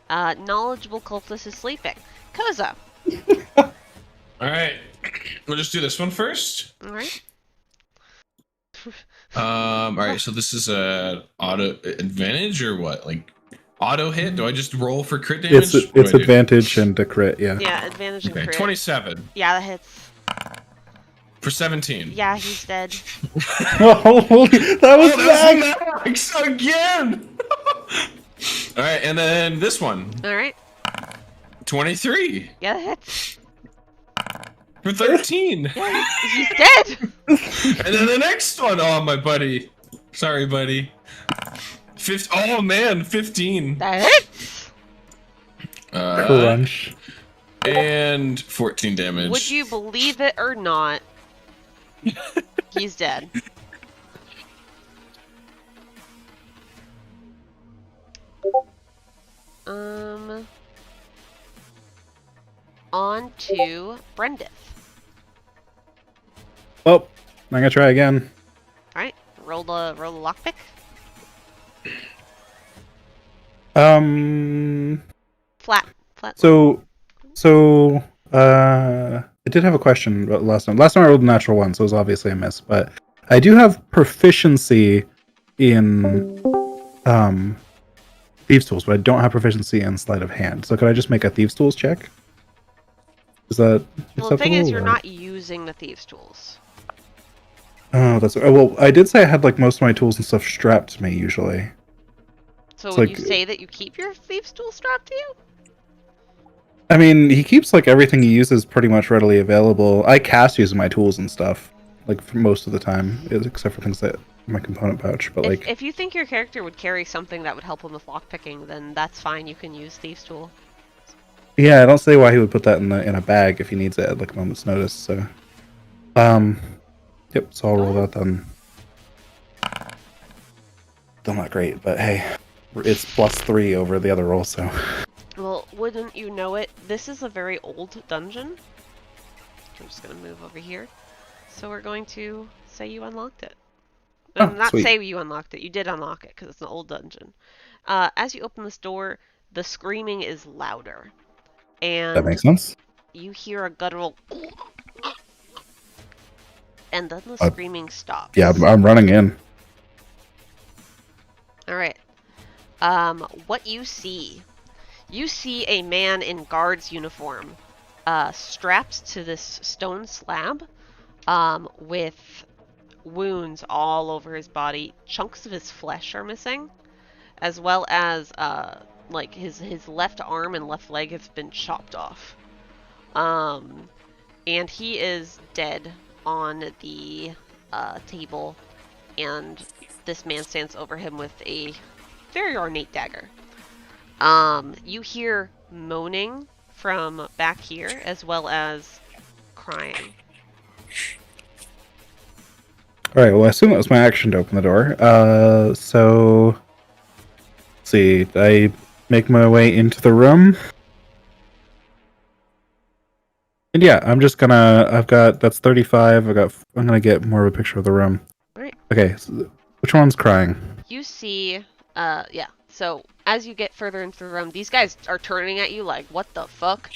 Knowledgeable cultist is sleeping. Koso. All right. We'll just do this one first. All right. All right. So this is a auto advantage or what? Like auto hit? Do I just roll for crit damage? It's What do I do? advantage and a crit. Yeah. Yeah, advantage and Okay, crit. 27 Yeah, that hits. for 17. Yeah, he's dead. Holy, that was Oh, back. that's Max again. All right, and then this one, All right. 23 Yeah, that hits. for 13. Yeah, he's dead. And then the next one, oh my buddy. Sorry, buddy. Oh man, 15. That hits. Crunch. And 14 damage. Would you believe it or not? He's dead. On to Brendeth. Oh, I'm gonna try again. Alright, roll the lockpick. Flat. So, I did have a question about last time. Last time I rolled a natural 1, so it was obviously a miss. But I do have proficiency in thieves' tools, but I don't have proficiency in sleight of hand. So could I just make a thieves' tools check? Is that Well, the thing is, acceptable, you're or- not using the thieves' tools. Oh, that's well. I did say I had like most of my tools and stuff strapped to me usually. So It's would like- you say that you keep your thieves' tools strapped to you? I mean, he keeps like everything he uses pretty much readily available. I cast using my tools and stuff, like for most of the time, except for things that in my component pouch. But like, If you think your character would carry something that would help him with lockpicking, then that's fine. You can use thieves' tool. yeah, I don't see why he would put that in a bag if he needs it at like a moment's notice. So, yep. So I'll roll that then. Still not great, but hey, it's +3 over the other roll. So. Well, wouldn't you know it? This is a very old dungeon. I'm just gonna move over here. So we're going to say you unlocked it. Oh, Not sweet. say you unlocked it. You did unlock it because it's an old dungeon. As you open this door, the screaming is louder, and That makes sense. you hear a guttural, and then the screaming stops. Yeah, I'm running in. All right. What you see? You see a man in guard's uniform, strapped to this stone slab, with wounds all over his body. Chunks of his flesh are missing, as well as like his left arm and left leg have been chopped off. And he is dead on the table, and this man stands over him with a very ornate dagger. You hear moaning from back here, as well as crying. Alright, well, I assume that was my action to open the door. So... Let's see, I make my way into the room. And yeah, I'm just gonna... that's 35, I'm gonna get more of a picture of the room. Alright. Okay, so which one's crying? You see, yeah. So as you get further into the room, these guys are turning at you like, what the fuck?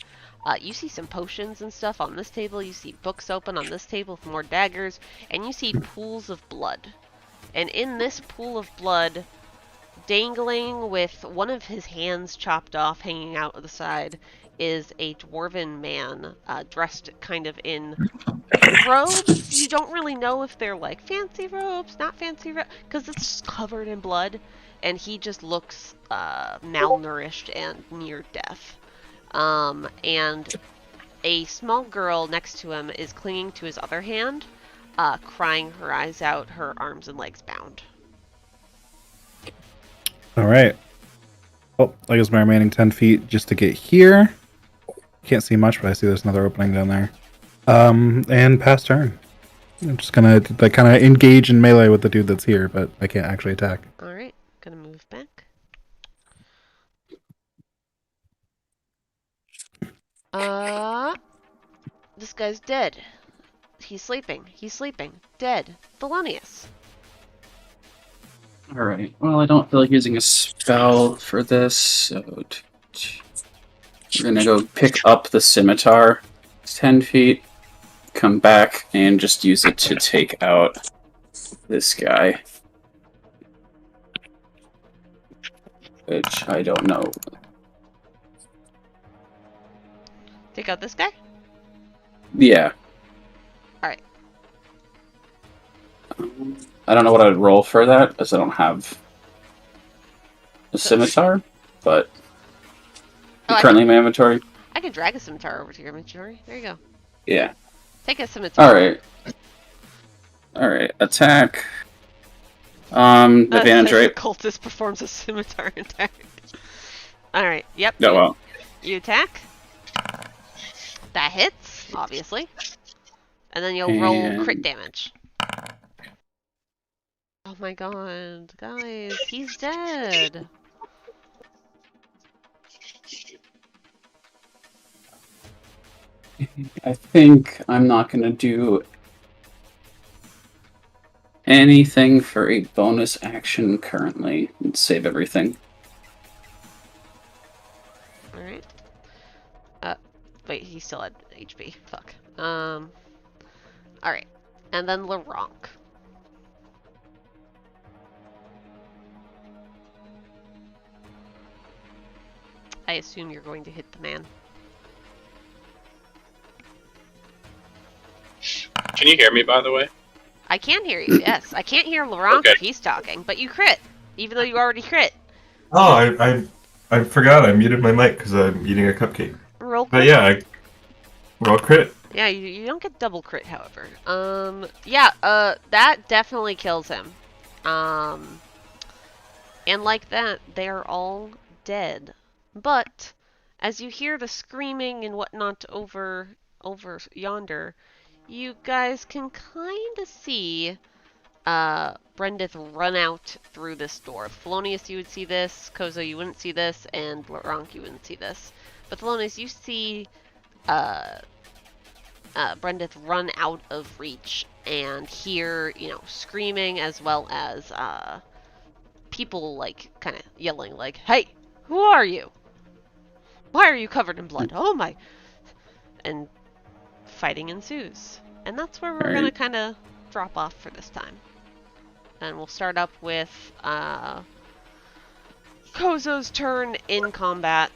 You see some potions and stuff on this table. You see books open on this table with more daggers. And you see pools of blood. And in this pool of blood, dangling with one of his hands chopped off, hanging out of the side, is a dwarven man, dressed kind of in robes. You don't really know if they're like fancy robes, not fancy robes, because it's covered in blood, and he just looks malnourished and near death. And a small girl next to him is clinging to his other hand, crying her eyes out, her arms and legs bound. Alright. Oh, I guess my remaining 10 feet just to get here. Can't see much, but I see there's another opening down there. And pass turn. I'm just gonna like kind of engage in melee with the dude that's here, but I can't actually attack. Alright, gonna move back. This guy's dead. He's sleeping. He's sleeping. Dead. Thelonious. Alright, well, I don't feel like using a spell for this, so... We're gonna go pick up the scimitar. It's 10 feet. Come back and just use it to take out this guy. Which I don't know. Take out this guy? Yeah. Alright. I don't know what I'd roll for that, as I don't have a scimitar, but currently in my inventory. I can drag a scimitar over to your inventory. There you go. Yeah. Take a scimitar. Alright, attack. Advantage, right? The cultist performs a scimitar attack. Alright, yep. Oh, well. You attack. That hits, obviously. And then you'll roll crit damage. Oh my god, guys, he's dead. I think I'm not going to do anything for a bonus action currently and save everything. Alright. Wait, he still had HP. Fuck. Alright. And then Luronk. I assume you're going to hit the man. Can you hear me, by the way? I can hear you, yes. I can't hear Luronk Okay. if he's talking, but you crit, even though you already crit. Oh, I forgot I muted my mic because I'm eating a cupcake. Roll crit. But yeah, I roll crit. Yeah, you don't get double crit, however. Yeah, that definitely kills him. And like that, they're all dead. But, as you hear the screaming and whatnot over yonder, you guys can kind of see Brendeth run out through this door. Thelonious, you would see this. Koso, you wouldn't see this. And Luronk, you wouldn't see this. But Thelonious, you see Brendeth run out of reach and hear, screaming, as well as people, like, kind of yelling, like, "Hey, who are you? Why are you covered in blood? Oh my..." And fighting ensues. And that's where we're going to kind of drop off for this time. And we'll start up with Koso's turn in combat.